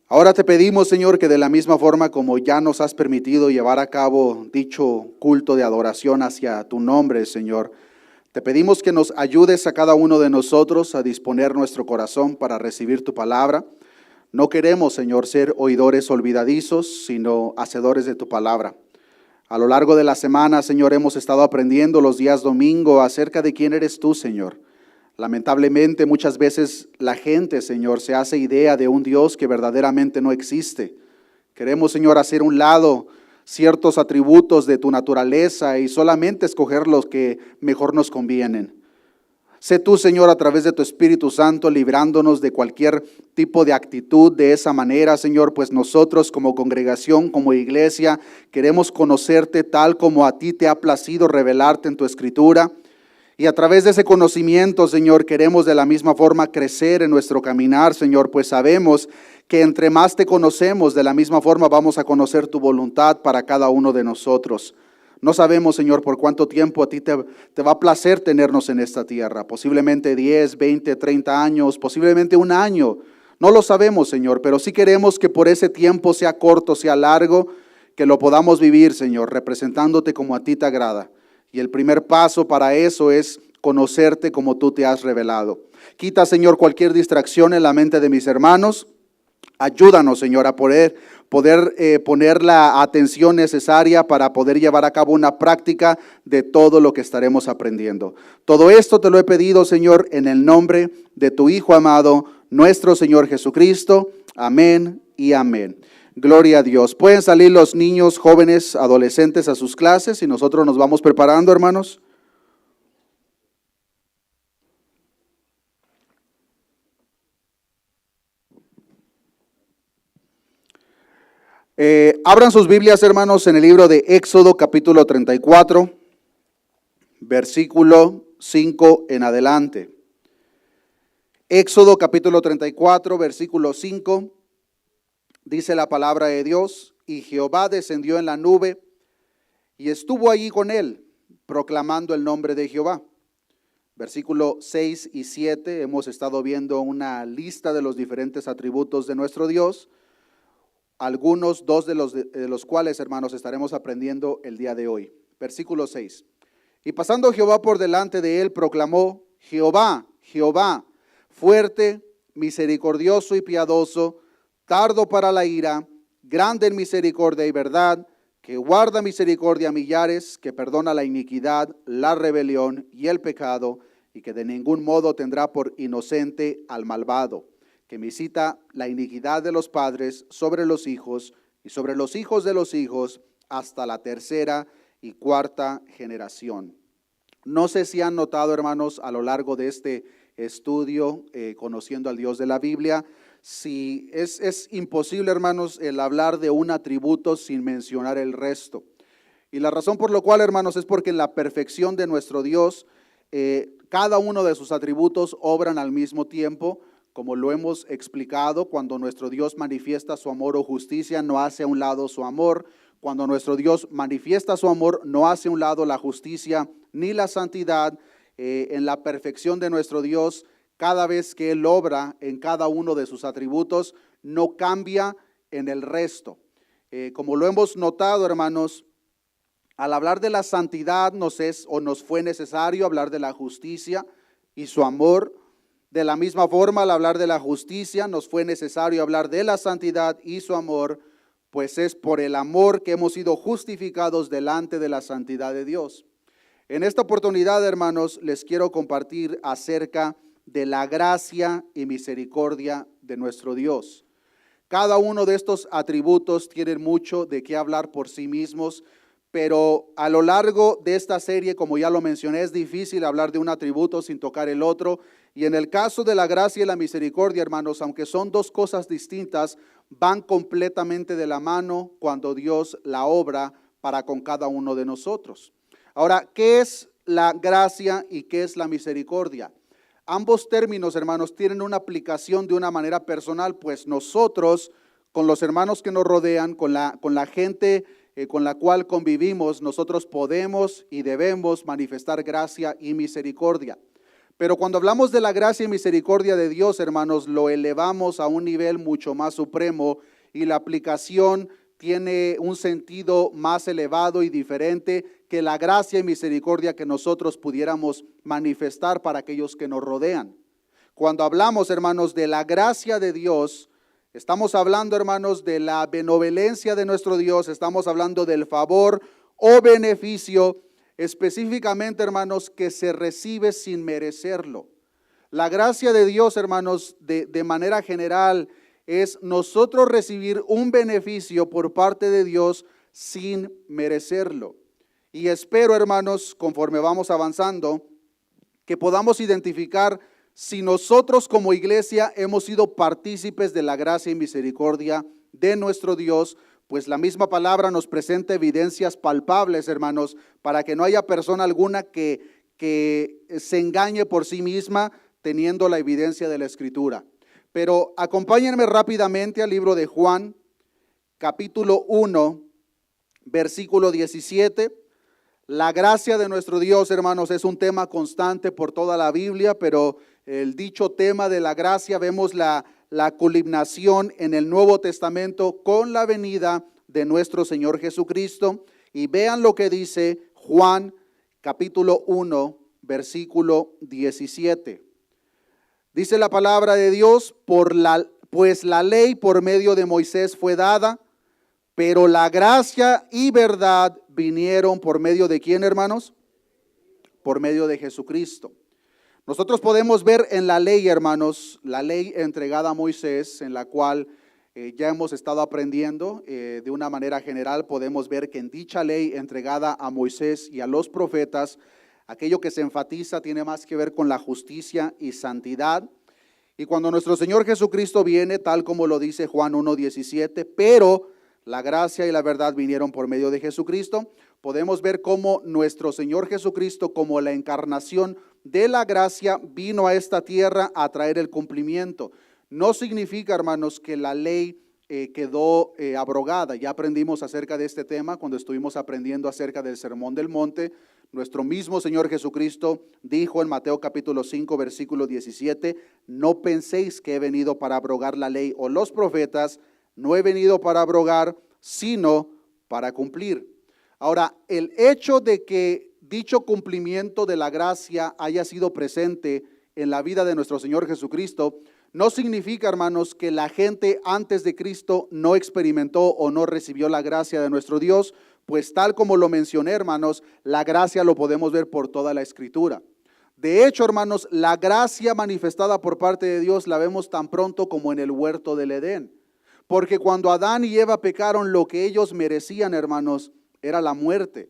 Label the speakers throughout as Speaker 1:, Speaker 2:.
Speaker 1: Ahora te pedimos, Señor, que de la misma forma como ya nos has permitido llevar a cabo dicho culto de adoración hacia tu nombre, Señor, te pedimos que nos ayudes a cada uno de nosotros a disponer nuestro corazón para recibir tu palabra. No queremos, Señor, ser oidores olvidadizos, sino hacedores de tu palabra. A lo largo de la semana, Señor, hemos estado aprendiendo los días domingo acerca de quién eres tú, Señor. Lamentablemente, muchas veces la gente, Señor, se hace idea de un Dios que verdaderamente no existe. Queremos, Señor, hacer un lado ciertos atributos de tu naturaleza y solamente escoger los que mejor nos convienen. Sé tú, Señor, a través de tu Espíritu Santo, librándonos de cualquier tipo de actitud de esa manera, Señor, pues nosotros como congregación, como iglesia, queremos conocerte tal como a ti te ha placido revelarte en tu Escritura. Y a través de ese conocimiento, Señor, queremos de la misma forma crecer en nuestro caminar, Señor, pues sabemos que entre más te conocemos, de la misma forma vamos a conocer tu voluntad para cada uno de nosotros. No sabemos, Señor, por cuánto tiempo a ti te va a placer tenernos en esta tierra. Posiblemente 10, 20, 30 años, posiblemente un año. No lo sabemos, Señor, pero sí queremos que por ese tiempo, sea corto, sea largo, que lo podamos vivir, Señor, representándote como a ti te agrada. Y el primer paso para eso es conocerte como tú te has revelado. Quita, Señor, cualquier distracción en la mente de mis hermanos. Ayúdanos, Señor, a poder poner la atención necesaria para poder llevar a cabo una práctica de todo lo que estaremos aprendiendo. Todo esto te lo he pedido, Señor, en el nombre de tu Hijo amado, nuestro Señor Jesucristo. Amén y amén. Gloria a Dios. Pueden salir los niños, jóvenes, adolescentes a sus clases y nosotros nos vamos preparando, hermanos. Abran sus Biblias, hermanos, en el libro de Éxodo, capítulo 34, versículo 5 en adelante. Éxodo, capítulo 34, versículo 5. Dice la palabra de Dios: y Jehová descendió en la nube y estuvo allí con él, proclamando el nombre de Jehová. Versículo 6 y 7, hemos estado viendo una lista de los diferentes atributos de nuestro Dios. Dos de los cuales, hermanos, estaremos aprendiendo el día de hoy. Versículo 6. Y pasando Jehová por delante de él, proclamó: Jehová, Jehová, fuerte, misericordioso y piadoso, tardo para la ira, grande en misericordia y verdad, que guarda misericordia a millares, que perdona la iniquidad, la rebelión y el pecado, y que de ningún modo tendrá por inocente al malvado, que visita la iniquidad de los padres sobre los hijos y sobre los hijos de los hijos hasta la tercera y cuarta generación. No sé si han notado, hermanos, a lo largo de este estudio, conociendo al Dios de la Biblia, si es imposible, hermanos, el hablar de un atributo sin mencionar el resto. Y la razón por la cual, hermanos, es porque en la perfección de nuestro Dios, cada uno de sus atributos obran al mismo tiempo. Como lo hemos explicado, cuando nuestro Dios manifiesta su amor o justicia, no hace a un lado su amor. Cuando nuestro Dios manifiesta su amor, no hace a un lado la justicia ni la santidad. En la perfección de nuestro Dios, cada vez que Él obra en cada uno de sus atributos, no cambia en el resto. Como lo hemos notado, hermanos, al hablar de la santidad nos fue necesario hablar de la justicia y su amor. De la misma forma, al hablar de la justicia, nos fue necesario hablar de la santidad y su amor, pues es por el amor que hemos sido justificados delante de la santidad de Dios. En esta oportunidad, hermanos, les quiero compartir acerca de la gracia y misericordia de nuestro Dios. Cada uno de estos atributos tienen mucho de qué hablar por sí mismos, pero a lo largo de esta serie, como ya lo mencioné, es difícil hablar de un atributo sin tocar el otro. Y en el caso de la gracia y la misericordia, hermanos, aunque son dos cosas distintas, van completamente de la mano cuando Dios la obra para con cada uno de nosotros. Ahora, ¿qué es la gracia y qué es la misericordia? Ambos términos, hermanos, tienen una aplicación de una manera personal, pues nosotros, con los hermanos que nos rodean, con la gente con la cual convivimos, nosotros podemos y debemos manifestar gracia y misericordia. Pero cuando hablamos de la gracia y misericordia de Dios, hermanos, lo elevamos a un nivel mucho más supremo y la aplicación tiene un sentido más elevado y diferente que la gracia y misericordia que nosotros pudiéramos manifestar para aquellos que nos rodean. Cuando hablamos, hermanos, de la gracia de Dios, estamos hablando, hermanos, de la benevolencia de nuestro Dios, estamos hablando del favor o beneficio específicamente, hermanos, que se recibe sin merecerlo. La gracia de Dios, hermanos, de manera general, es nosotros recibir un beneficio por parte de Dios sin merecerlo. Y espero, hermanos, conforme vamos avanzando, que podamos identificar si nosotros como iglesia hemos sido partícipes de la gracia y misericordia de nuestro Dios, pues la misma palabra nos presenta evidencias palpables, hermanos, para que no haya persona alguna que se engañe por sí misma teniendo la evidencia de la Escritura. Pero acompáñenme rápidamente al libro de Juan, capítulo 1, versículo 17. La gracia de nuestro Dios, hermanos, es un tema constante por toda la Biblia, pero el dicho tema de la gracia vemos la culminación en el Nuevo Testamento con la venida de nuestro Señor Jesucristo. Y vean lo que dice Juan capítulo 1, versículo 17. Dice la palabra de Dios, pues la ley por medio de Moisés fue dada, pero la gracia y verdad vinieron por medio de ¿quién, hermanos? Por medio de Jesucristo. Nosotros podemos ver en la ley, hermanos, la ley entregada a Moisés, en la cual ya hemos estado aprendiendo de una manera general. Podemos ver que en dicha ley entregada a Moisés y a los profetas, aquello que se enfatiza tiene más que ver con la justicia y santidad. Y cuando nuestro Señor Jesucristo viene, tal como lo dice Juan 1:17, pero la gracia y la verdad vinieron por medio de Jesucristo, podemos ver cómo nuestro Señor Jesucristo, como la encarnación de la gracia, vino a esta tierra a traer el cumplimiento. No significa, hermanos, que la ley quedó abrogada. Ya aprendimos acerca de este tema cuando estuvimos aprendiendo acerca del Sermón del Monte. Nuestro mismo Señor Jesucristo dijo en Mateo capítulo 5, versículo 17, no penséis que he venido para abrogar la ley o los profetas, no he venido para abrogar, sino para cumplir. Ahora, el hecho de que dicho cumplimiento de la gracia haya sido presente en la vida de nuestro Señor Jesucristo, no significa, hermanos, que la gente antes de Cristo no experimentó o no recibió la gracia de nuestro Dios, pues tal como lo mencioné, hermanos, la gracia lo podemos ver por toda la Escritura. De hecho, hermanos, la gracia manifestada por parte de Dios la vemos tan pronto como en el huerto del Edén. Porque cuando Adán y Eva pecaron, lo que ellos merecían, hermanos, era la muerte.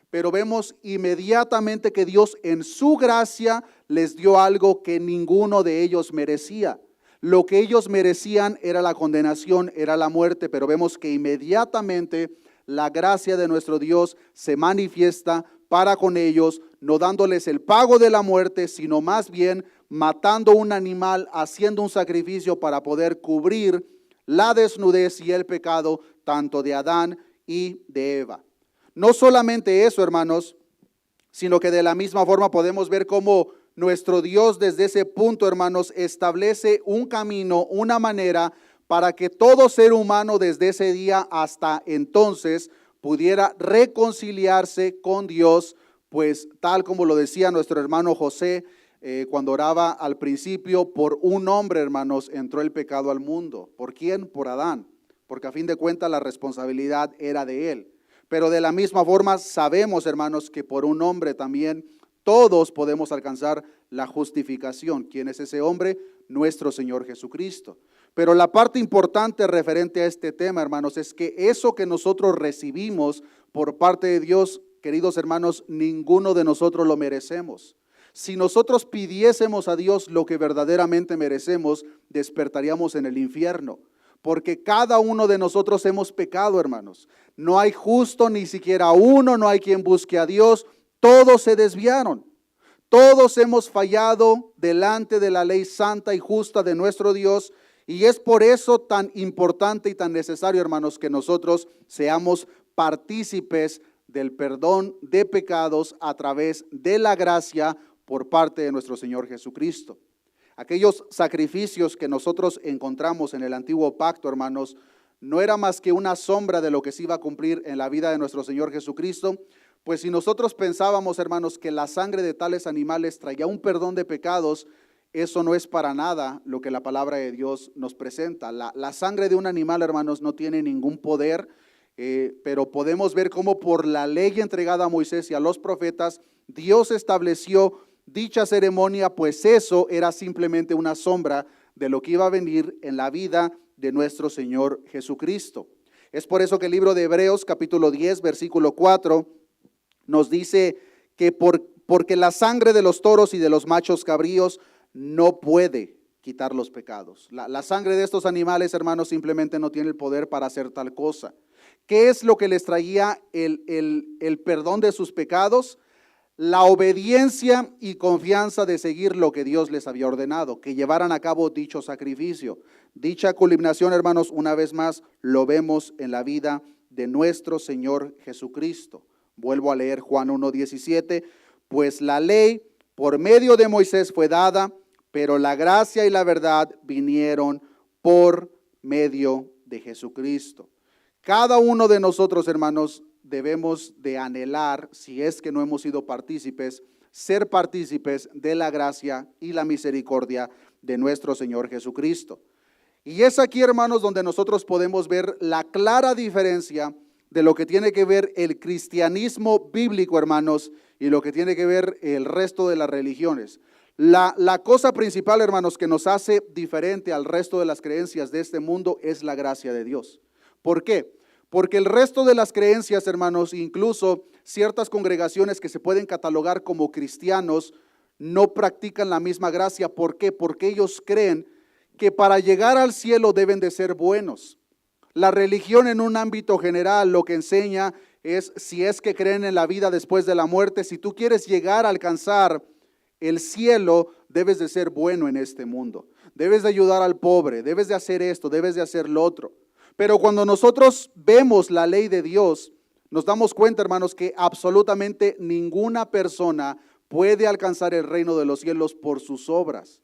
Speaker 1: Pero vemos inmediatamente que Dios en su gracia les dio algo que ninguno de ellos merecía. Lo que ellos merecían era la condenación, era la muerte, pero vemos que inmediatamente la gracia de nuestro Dios se manifiesta para con ellos, no dándoles el pago de la muerte, sino más bien matando un animal, haciendo un sacrificio para poder cubrir la desnudez y el pecado tanto de Adán y de Eva. No solamente eso, hermanos, sino que de la misma forma podemos ver cómo nuestro Dios desde ese punto, hermanos, establece un camino, una manera para que todo ser humano desde ese día hasta entonces pudiera reconciliarse con Dios, pues tal como lo decía nuestro hermano José cuando oraba al principio, por un hombre, hermanos, entró el pecado al mundo. ¿Por quién? Por Adán, porque a fin de cuentas la responsabilidad era de él. Pero de la misma forma sabemos, hermanos, que por un hombre también todos podemos alcanzar la justificación. ¿Quién es ese hombre? Nuestro Señor Jesucristo. Pero la parte importante referente a este tema, hermanos, es que eso que nosotros recibimos por parte de Dios, queridos hermanos, ninguno de nosotros lo merecemos. Si nosotros pidiésemos a Dios lo que verdaderamente merecemos, despertaríamos en el infierno. Porque cada uno de nosotros hemos pecado, hermanos. No hay justo ni siquiera uno, no hay quien busque a Dios. Todos se desviaron. Todos hemos fallado delante de la ley santa y justa de nuestro Dios. Y es por eso tan importante y tan necesario, hermanos, que nosotros seamos partícipes del perdón de pecados a través de la gracia por parte de nuestro Señor Jesucristo. Aquellos sacrificios que nosotros encontramos en el antiguo pacto, hermanos, no era más que una sombra de lo que se iba a cumplir en la vida de nuestro Señor Jesucristo. Pues si nosotros pensábamos, hermanos, que la sangre de tales animales traía un perdón de pecados, eso no es para nada lo que la palabra de Dios nos presenta. La sangre de un animal, hermanos, no tiene ningún poder, pero podemos ver cómo por la ley entregada a Moisés y a los profetas, Dios estableció dicha ceremonia, pues eso era simplemente una sombra de lo que iba a venir en la vida de nuestro Señor Jesucristo. Es por eso que el libro de Hebreos, capítulo 10, versículo 4, nos dice que porque la sangre de los toros y de los machos cabríos no puede quitar los pecados. La sangre de estos animales, hermanos, simplemente no tiene el poder para hacer tal cosa. ¿Qué es lo que les traía el perdón de sus pecados? La obediencia y confianza de seguir lo que Dios les había ordenado, que llevaran a cabo dicho sacrificio. Dicha culminación, hermanos, una vez más lo vemos en la vida de nuestro Señor Jesucristo. Vuelvo a leer Juan 1:17, pues la ley por medio de Moisés fue dada, pero la gracia y la verdad vinieron por medio de Jesucristo. Cada uno de nosotros, hermanos, debemos de anhelar, si es que no hemos sido partícipes, ser partícipes de la gracia y la misericordia de nuestro Señor Jesucristo. Y es aquí, hermanos, donde nosotros podemos ver la clara diferencia de lo que tiene que ver el cristianismo bíblico, hermanos, y lo que tiene que ver el resto de las religiones. La cosa principal, hermanos, que nos hace diferente al resto de las creencias de este mundo es la gracia de Dios. ¿Por qué? Porque el resto de las creencias, hermanos, incluso ciertas congregaciones que se pueden catalogar como cristianos, no practican la misma gracia. ¿Por qué? Porque ellos creen que para llegar al cielo deben de ser buenos. La religión en un ámbito general lo que enseña es, si es que creen en la vida después de la muerte, si tú quieres llegar a alcanzar el cielo, debes de ser bueno en este mundo. Debes de ayudar al pobre, debes de hacer esto, debes de hacer lo otro. Pero cuando nosotros vemos la ley de Dios, nos damos cuenta, hermanos, que absolutamente ninguna persona puede alcanzar el reino de los cielos por sus obras.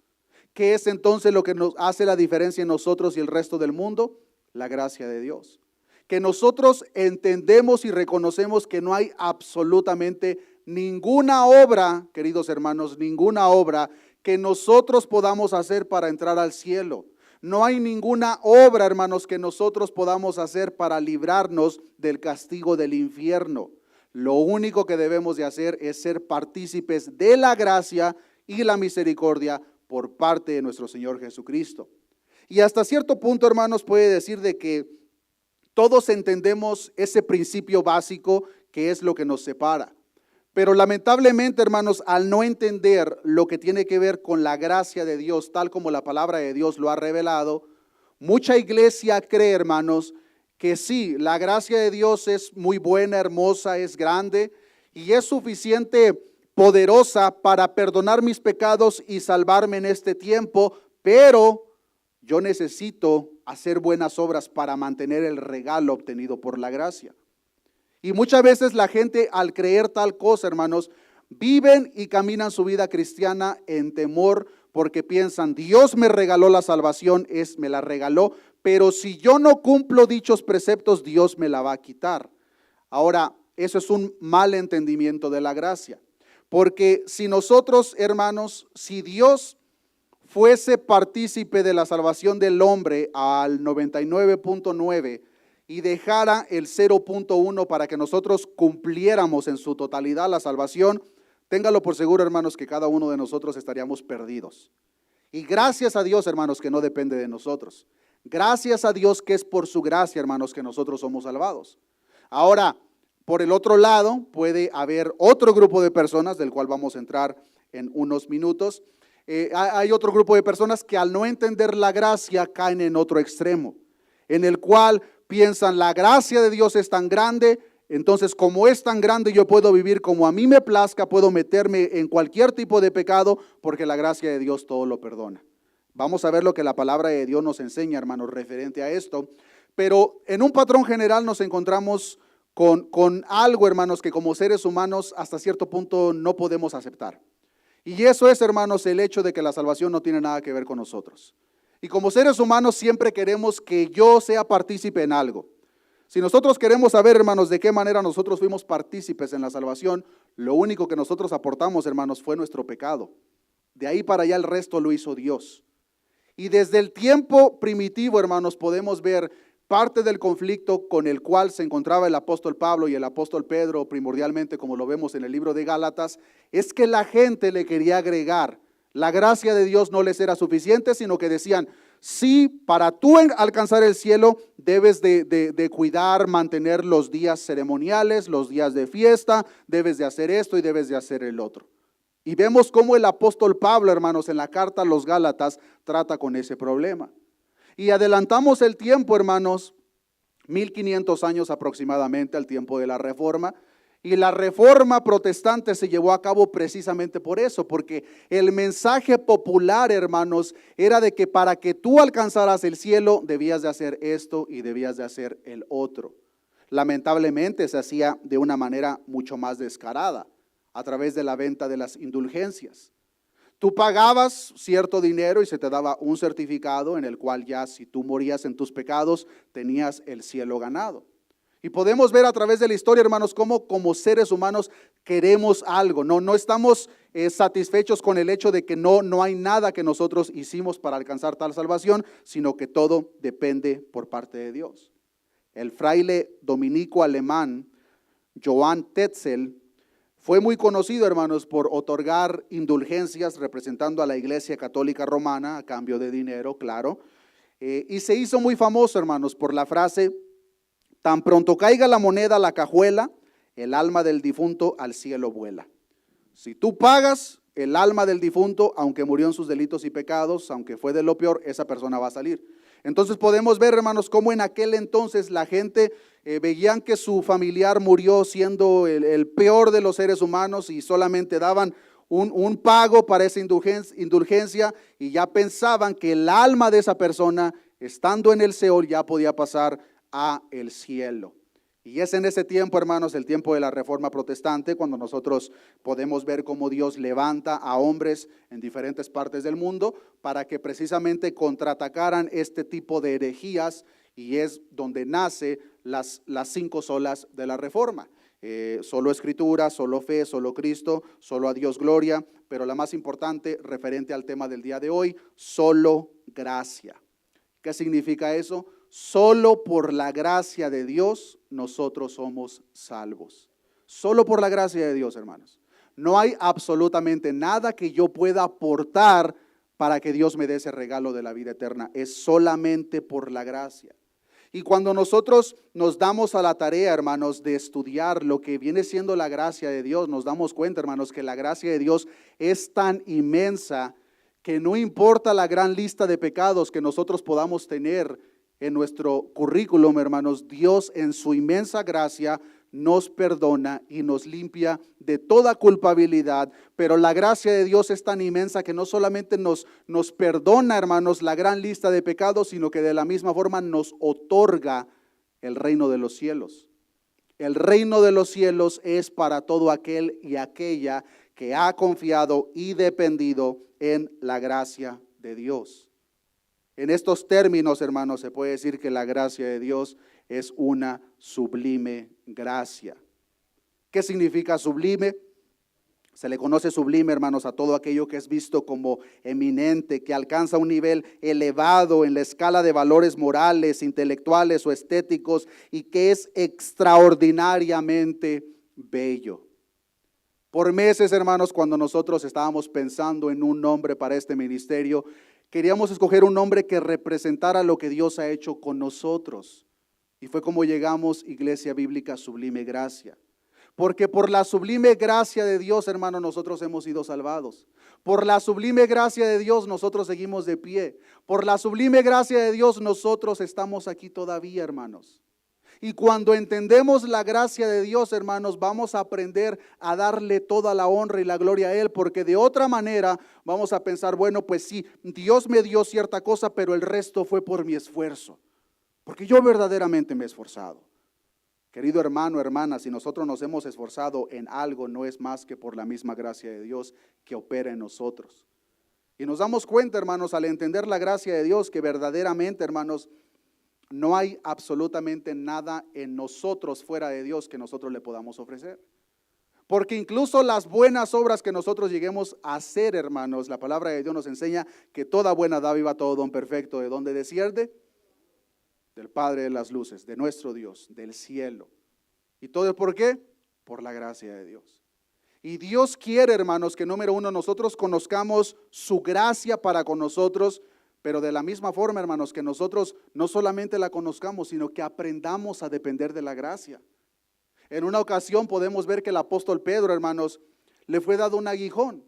Speaker 1: ¿Qué es entonces lo que nos hace la diferencia en nosotros y el resto del mundo? La gracia de Dios. Que nosotros entendemos y reconocemos que no hay absolutamente ninguna obra, queridos hermanos, ninguna obra que nosotros podamos hacer para entrar al cielo. No hay ninguna obra, hermanos, que nosotros podamos hacer para librarnos del castigo del infierno. Lo único que debemos de hacer es ser partícipes de la gracia y la misericordia por parte de nuestro Señor Jesucristo. Y hasta cierto punto, hermanos, puede decir de que todos entendemos ese principio básico que es lo que nos separa. Pero lamentablemente, hermanos, al no entender lo que tiene que ver con la gracia de Dios, tal como la palabra de Dios lo ha revelado, mucha iglesia cree, hermanos, que sí, la gracia de Dios es muy buena, hermosa, es grande y es suficiente, poderosa para perdonar mis pecados y salvarme en este tiempo, pero yo necesito hacer buenas obras para mantener el regalo obtenido por la gracia. Y muchas veces la gente, al creer tal cosa, hermanos, viven y caminan su vida cristiana en temor porque piensan, Dios me regaló la salvación, me la regaló, pero si yo no cumplo dichos preceptos, Dios me la va a quitar. Ahora, eso es un mal entendimiento de la gracia, porque si nosotros, hermanos, si Dios fuese partícipe de la salvación del hombre al 99.9 y dejara el 0.1 para que nosotros cumpliéramos en su totalidad la salvación, téngalo por seguro, hermanos, que cada uno de nosotros estaríamos perdidos. Y gracias a Dios, hermanos, que no depende de nosotros. Gracias a Dios que es por su gracia, hermanos, que nosotros somos salvados. Ahora, por el otro lado, puede haber otro grupo de personas, del cual vamos a entrar en unos minutos. Hay otro grupo de personas que al no entender la gracia caen en otro extremo, en el cual piensan la gracia de Dios es tan grande, entonces como es tan grande yo puedo vivir como a mí me plazca, puedo meterme en cualquier tipo de pecado porque la gracia de Dios todo lo perdona. Vamos a ver lo que la palabra de Dios nos enseña, hermanos, referente a esto, pero en un patrón general nos encontramos con algo, hermanos, que como seres humanos hasta cierto punto no podemos aceptar. Y eso es, hermanos, el hecho de que la salvación no tiene nada que ver con nosotros. Y como seres humanos siempre queremos que yo sea partícipe en algo. Si nosotros queremos saber, hermanos, de qué manera nosotros fuimos partícipes en la salvación, lo único que nosotros aportamos, hermanos, fue nuestro pecado. De ahí para allá el resto lo hizo Dios. Y desde el tiempo primitivo, hermanos, podemos ver parte del conflicto con el cual se encontraba el apóstol Pablo y el apóstol Pedro, primordialmente como lo vemos en el libro de Gálatas, es que la gente le quería agregar. La gracia de Dios no les era suficiente, sino que decían, sí, para tú alcanzar el cielo debes de cuidar, mantener los días ceremoniales, los días de fiesta, debes de hacer esto y debes de hacer el otro. Y vemos cómo el apóstol Pablo, hermanos, en la carta a los Gálatas trata con ese problema. Y adelantamos el tiempo, hermanos, 1500 años aproximadamente al tiempo de la Reforma. Y la Reforma protestante se llevó a cabo precisamente por eso, porque el mensaje popular, hermanos, era de que para que tú alcanzaras el cielo debías de hacer esto y debías de hacer el otro. Lamentablemente se hacía de una manera mucho más descarada, a través de la venta de las indulgencias. Tú pagabas cierto dinero y se te daba un certificado en el cual ya si tú morías en tus pecados tenías el cielo ganado. Y podemos ver a través de la historia, hermanos, cómo como seres humanos queremos algo. No estamos satisfechos con el hecho de que no hay nada que nosotros hicimos para alcanzar tal salvación, sino que todo depende por parte de Dios. El fraile dominico alemán Johann Tetzel fue muy conocido, hermanos, por otorgar indulgencias representando a la Iglesia Católica Romana a cambio de dinero, claro. Y se hizo muy famoso, hermanos, por la frase: tan pronto caiga la moneda a la cajuela, el alma del difunto al cielo vuela. Si tú pagas, el alma del difunto, aunque murió en sus delitos y pecados, aunque fue de lo peor, esa persona va a salir. Entonces podemos ver, hermanos, cómo en aquel entonces la gente veían que su familiar murió siendo el peor de los seres humanos y solamente daban un pago para esa indulgencia y ya pensaban que el alma de esa persona, estando en el Seol, ya podía pasar a el cielo. Y es en ese tiempo, hermanos, el tiempo de la Reforma Protestante, cuando nosotros podemos ver cómo Dios levanta a hombres en diferentes partes del mundo para que precisamente contraatacaran este tipo de herejías, y es donde nace las 5 solas de la Reforma. Solo Escritura, solo fe, solo Cristo, solo a Dios gloria, pero la más importante, referente al tema del día de hoy, solo gracia. ¿Qué significa eso? Solo por la gracia de Dios nosotros somos salvos. Solo por la gracia de Dios, hermanos. No hay absolutamente nada que yo pueda aportar para que Dios me dé ese regalo de la vida eterna. Es solamente por la gracia. Y cuando nosotros nos damos a la tarea, hermanos, de estudiar lo que viene siendo la gracia de Dios, nos damos cuenta, hermanos, que la gracia de Dios es tan inmensa que no importa la gran lista de pecados que nosotros podamos tener en nuestro currículum, hermanos, Dios en su inmensa gracia nos perdona y nos limpia de toda culpabilidad. Pero la gracia de Dios es tan inmensa que no solamente nos perdona, hermanos, la gran lista de pecados, sino que de la misma forma nos otorga el reino de los cielos. El reino de los cielos es para todo aquel y aquella que ha confiado y dependido en la gracia de Dios. En estos términos, hermanos, se puede decir que la gracia de Dios es una sublime gracia. ¿Qué significa sublime? Se le conoce sublime, hermanos, a todo aquello que es visto como eminente, que alcanza un nivel elevado en la escala de valores morales, intelectuales o estéticos, y que es extraordinariamente bello. Por meses, hermanos, cuando nosotros estábamos pensando en un nombre para este ministerio, queríamos escoger un nombre que representara lo que Dios ha hecho con nosotros. Y fue como llegamos, Iglesia Bíblica Sublime Gracia. Porque por la sublime gracia de Dios, hermanos, nosotros hemos sido salvados. Por la sublime gracia de Dios, nosotros seguimos de pie. Por la sublime gracia de Dios, nosotros estamos aquí todavía, hermanos. Y cuando entendemos la gracia de Dios, hermanos, vamos a aprender a darle toda la honra y la gloria a Él, porque de otra manera vamos a pensar, bueno, pues sí, Dios me dio cierta cosa, pero el resto fue por mi esfuerzo, porque yo verdaderamente me he esforzado. Querido hermano, hermana, si nosotros nos hemos esforzado en algo, no es más que por la misma gracia de Dios que opera en nosotros. Y nos damos cuenta, hermanos, al entender la gracia de Dios, que verdaderamente, hermanos, no hay absolutamente nada en nosotros fuera de Dios que nosotros le podamos ofrecer. Porque incluso las buenas obras que nosotros lleguemos a hacer, hermanos, la palabra de Dios nos enseña que toda buena dádiva, todo don perfecto, ¿de dónde desciende? Del Padre de las luces, de nuestro Dios, del cielo. ¿Y todo es por qué? Por la gracia de Dios. Y Dios quiere, hermanos, que número uno, nosotros conozcamos su gracia para con nosotros, pero de la misma forma, hermanos, que nosotros no solamente la conozcamos, sino que aprendamos a depender de la gracia. En una ocasión podemos ver que el apóstol Pedro, hermanos, le fue dado un aguijón.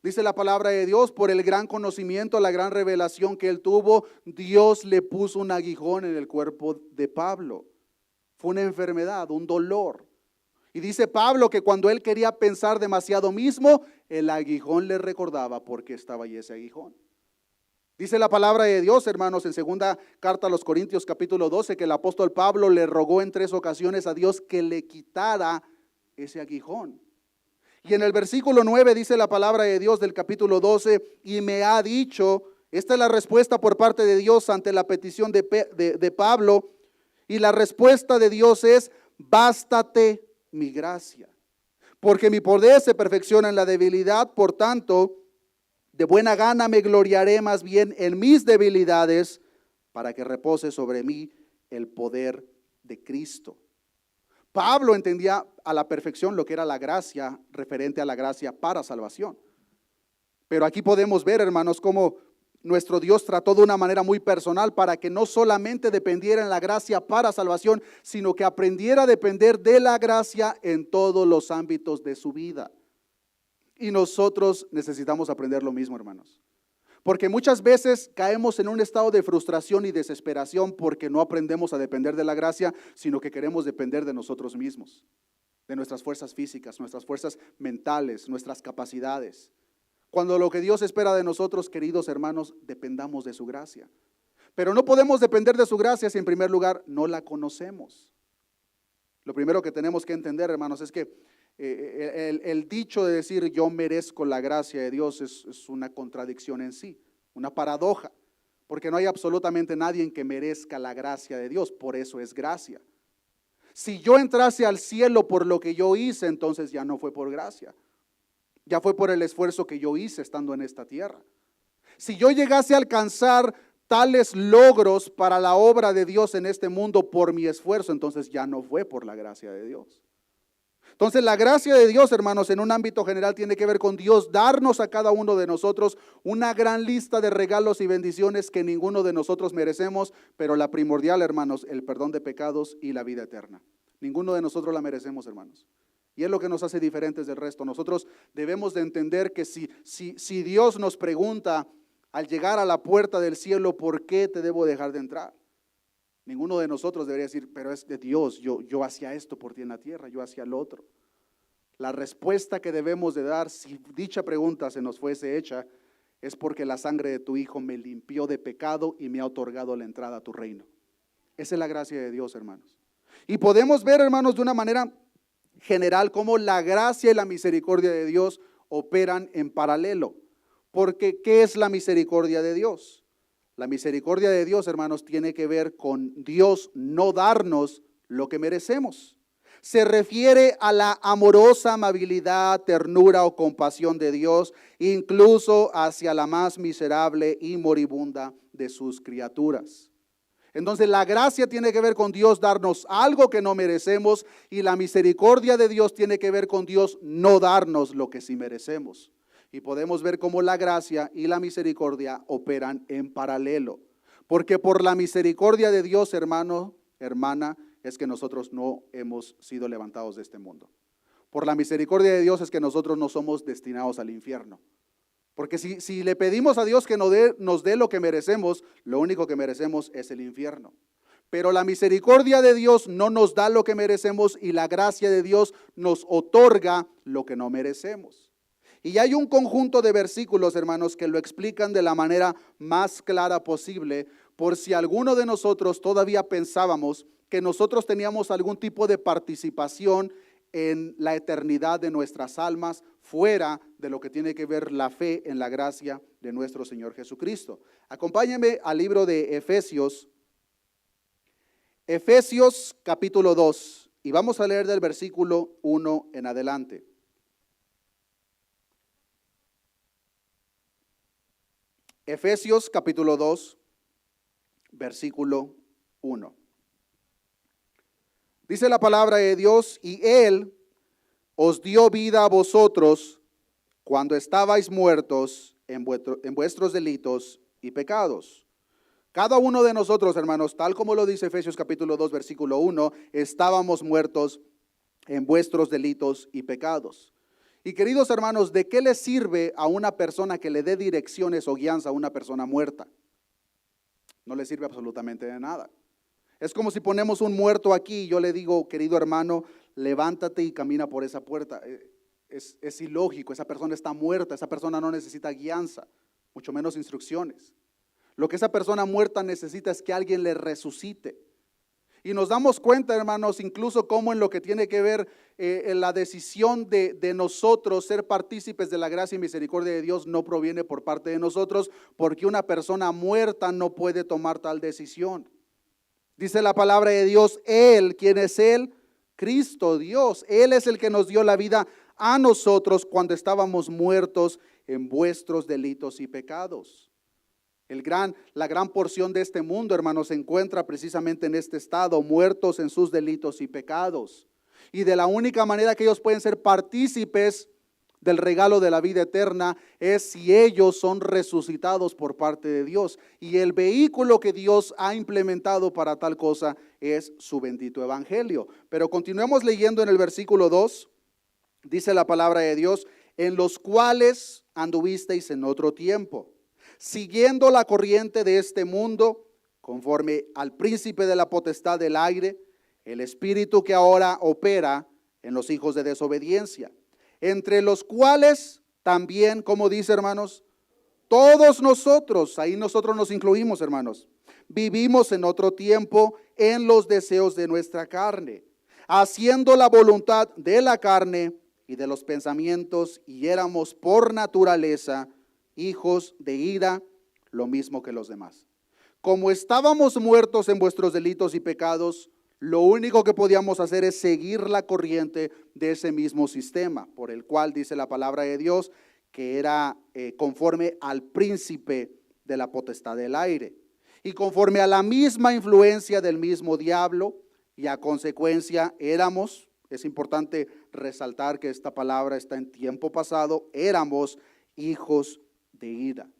Speaker 1: Dice la palabra de Dios, por el gran conocimiento, la gran revelación que él tuvo, Dios le puso un aguijón en el cuerpo de Pablo. Fue una enfermedad, un dolor. Y dice Pablo que cuando él quería pensar demasiado mismo, el aguijón le recordaba por qué estaba ahí ese aguijón. Dice la palabra de Dios, hermanos, en segunda carta a los Corintios capítulo 12, que el apóstol Pablo le rogó en 3 ocasiones a Dios que le quitara ese aguijón. Y en el versículo 9 dice la palabra de Dios del capítulo 12, y me ha dicho, esta es la respuesta por parte de Dios ante la petición de Pablo, y la respuesta de Dios es, bástate mi gracia, porque mi poder se perfecciona en la debilidad, por tanto, de buena gana me gloriaré más bien en mis debilidades, para que repose sobre mí el poder de Cristo. Pablo entendía a la perfección lo que era la gracia, referente a la gracia para salvación. Pero aquí podemos ver, hermanos, cómo nuestro Dios trató de una manera muy personal para que no solamente dependiera en la gracia para salvación, sino que aprendiera a depender de la gracia en todos los ámbitos de su vida. Y nosotros necesitamos aprender lo mismo, hermanos. Porque muchas veces caemos en un estado de frustración y desesperación porque no aprendemos a depender de la gracia, sino que queremos depender de nosotros mismos, de nuestras fuerzas físicas, nuestras fuerzas mentales, nuestras capacidades. Cuando lo que Dios espera de nosotros, queridos hermanos, dependamos de su gracia. Pero no podemos depender de su gracia si en primer lugar no la conocemos. Lo primero que tenemos que entender, hermanos, es que el dicho de decir yo merezco la gracia de Dios es una contradicción en sí, una paradoja, porque no hay absolutamente nadie que merezca la gracia de Dios, por eso es gracia. Si yo entrase al cielo por lo que yo hice, entonces ya no fue por gracia, ya fue por el esfuerzo que yo hice estando en esta tierra. Si yo llegase a alcanzar tales logros para la obra de Dios en este mundo por mi esfuerzo, entonces ya no fue por la gracia de Dios. Entonces la gracia de Dios, hermanos, en un ámbito general tiene que ver con Dios darnos a cada uno de nosotros una gran lista de regalos y bendiciones que ninguno de nosotros merecemos, pero la primordial, hermanos, el perdón de pecados y la vida eterna. Ninguno de nosotros la merecemos, hermanos. Y es lo que nos hace diferentes del resto. Nosotros debemos de entender que si Dios nos pregunta al llegar a la puerta del cielo, ¿por qué te debo dejar de entrar? Ninguno de nosotros debería decir, pero es de Dios, yo hacía esto por ti en la tierra, yo hacía lo otro. La respuesta que debemos de dar, si dicha pregunta se nos fuese hecha, es porque la sangre de tu Hijo me limpió de pecado y me ha otorgado la entrada a tu reino. Esa es la gracia de Dios, hermanos. Y podemos ver, hermanos, de una manera general cómo la gracia y la misericordia de Dios operan en paralelo. Porque, ¿qué es la misericordia de Dios? La misericordia de Dios, hermanos, tiene que ver con Dios no darnos lo que merecemos. Se refiere a la amorosa amabilidad, ternura o compasión de Dios, incluso hacia la más miserable y moribunda de sus criaturas. Entonces la gracia tiene que ver con Dios darnos algo que no merecemos, y la misericordia de Dios tiene que ver con Dios no darnos lo que sí merecemos. Y podemos ver cómo la gracia y la misericordia operan en paralelo. Porque por la misericordia de Dios, hermano, hermana, es que nosotros no hemos sido levantados de este mundo. Por la misericordia de Dios es que nosotros no somos destinados al infierno. Porque si le pedimos a Dios que nos dé lo que merecemos, lo único que merecemos es el infierno. Pero la misericordia de Dios no nos da lo que merecemos, y la gracia de Dios nos otorga lo que no merecemos. Y hay un conjunto de versículos, hermanos, que lo explican de la manera más clara posible, por si alguno de nosotros todavía pensábamos que nosotros teníamos algún tipo de participación en la eternidad de nuestras almas, fuera de lo que tiene que ver la fe en la gracia de nuestro Señor Jesucristo. Acompáñenme al libro de Efesios, Efesios capítulo 2, y vamos a leer del versículo 1 en adelante. Efesios capítulo 2, versículo 1. Dice la palabra de Dios: y Él os dio vida a vosotros cuando estabais muertos en vuestros delitos y pecados. Cada uno de nosotros, hermanos, tal como lo dice Efesios capítulo 2, versículo 1, estábamos muertos en vuestros delitos y pecados. Y queridos hermanos, ¿de qué le sirve a una persona que le dé direcciones o guianza a una persona muerta? No le sirve absolutamente de nada. Es como si ponemos un muerto aquí y yo le digo: querido hermano, levántate y camina por esa puerta. Es ilógico, esa persona está muerta, esa persona no necesita guianza, mucho menos instrucciones. Lo que esa persona muerta necesita es que alguien le resucite. Y nos damos cuenta, hermanos, incluso como en lo que tiene que ver en la decisión de nosotros ser partícipes de la gracia y misericordia de Dios, no proviene por parte de nosotros, porque una persona muerta no puede tomar tal decisión. Dice la palabra de Dios: Él, ¿quién es Él? Cristo Dios. Él es el que nos dio la vida a nosotros cuando estábamos muertos en vuestros delitos y pecados. La gran porción de este mundo, hermanos, se encuentra precisamente en este estado, muertos en sus delitos y pecados. Y de la única manera que ellos pueden ser partícipes del regalo de la vida eterna es si ellos son resucitados por parte de Dios. Y el vehículo que Dios ha implementado para tal cosa es su bendito evangelio. Pero continuemos leyendo en el versículo 2, dice la palabra de Dios: en los cuales anduvisteis en otro tiempo, siguiendo la corriente de este mundo, conforme al príncipe de la potestad del aire, el espíritu que ahora opera en los hijos de desobediencia, entre los cuales también, como dice, hermanos, todos nosotros, ahí nosotros nos incluimos, hermanos, vivimos en otro tiempo en los deseos de nuestra carne, haciendo la voluntad de la carne y de los pensamientos, y éramos por naturaleza hijos de ira, lo mismo que los demás. Como estábamos muertos en vuestros delitos y pecados, lo único que podíamos hacer es seguir la corriente de ese mismo sistema, por el cual dice la palabra de Dios que era conforme al príncipe de la potestad del aire, y conforme a la misma influencia del mismo diablo, y a consecuencia éramos, es importante resaltar que esta palabra está en tiempo pasado, éramos hijos de ira.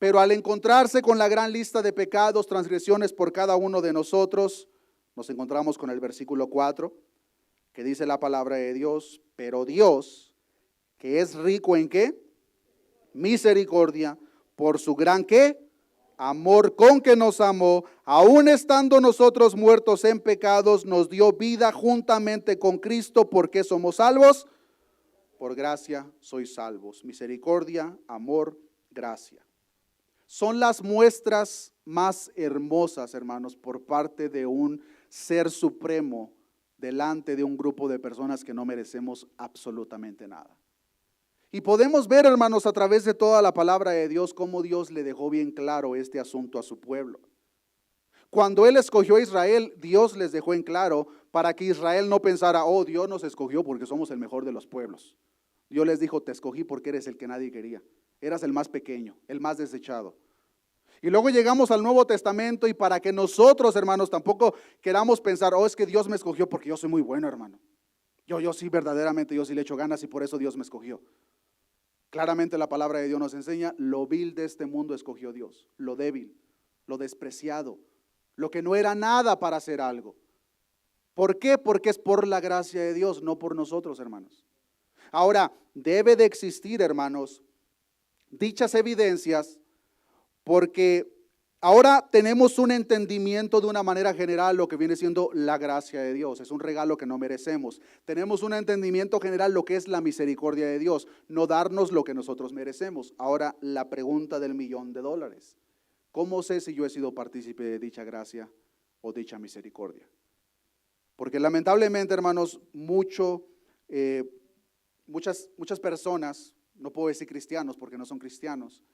Speaker 1: Pero al encontrarse con la gran lista de pecados, transgresiones por cada uno de nosotros, nos encontramos con el versículo 4, que dice la palabra de Dios: pero Dios, que es rico en ¿qué? Misericordia, por su gran ¿qué? Amor con que nos amó, aun estando nosotros muertos en pecados, nos dio vida juntamente con Cristo. ¿Por qué somos salvos? Por gracia sois salvos. Misericordia, amor, gracia. Son las muestras más hermosas, hermanos, por parte de un ser supremo delante de un grupo de personas que no merecemos absolutamente nada. Y podemos ver, hermanos, a través de toda la palabra de Dios, cómo Dios le dejó bien claro este asunto a su pueblo. Cuando Él escogió a Israel, Dios les dejó en claro para que Israel no pensara: oh, Dios nos escogió porque somos el mejor de los pueblos. Dios les dijo: te escogí porque eres el que nadie quería. Eras el más pequeño, el más desechado. Y luego llegamos al Nuevo Testamento, y para que nosotros, hermanos, tampoco queramos pensar: oh, es que Dios me escogió porque yo soy muy bueno, hermano. Yo sí, verdaderamente, yo sí le echo ganas y por eso Dios me escogió. Claramente la palabra de Dios nos enseña: lo vil de este mundo escogió Dios, lo débil, lo despreciado, lo que no era nada para hacer algo. ¿Por qué? Porque es por la gracia de Dios, no por nosotros, hermanos. Ahora, debe de existir, hermanos, dichas evidencias, porque ahora tenemos un entendimiento de una manera general lo que viene siendo la gracia de Dios. Es un regalo que no merecemos. Tenemos un entendimiento general lo que es la misericordia de Dios, no darnos lo que nosotros merecemos. Ahora, la pregunta del $1.000.000. ¿Cómo sé si yo he sido partícipe de dicha gracia o dicha misericordia? Porque lamentablemente, hermanos, muchas personas, no puedo decir cristianos porque no son cristianos,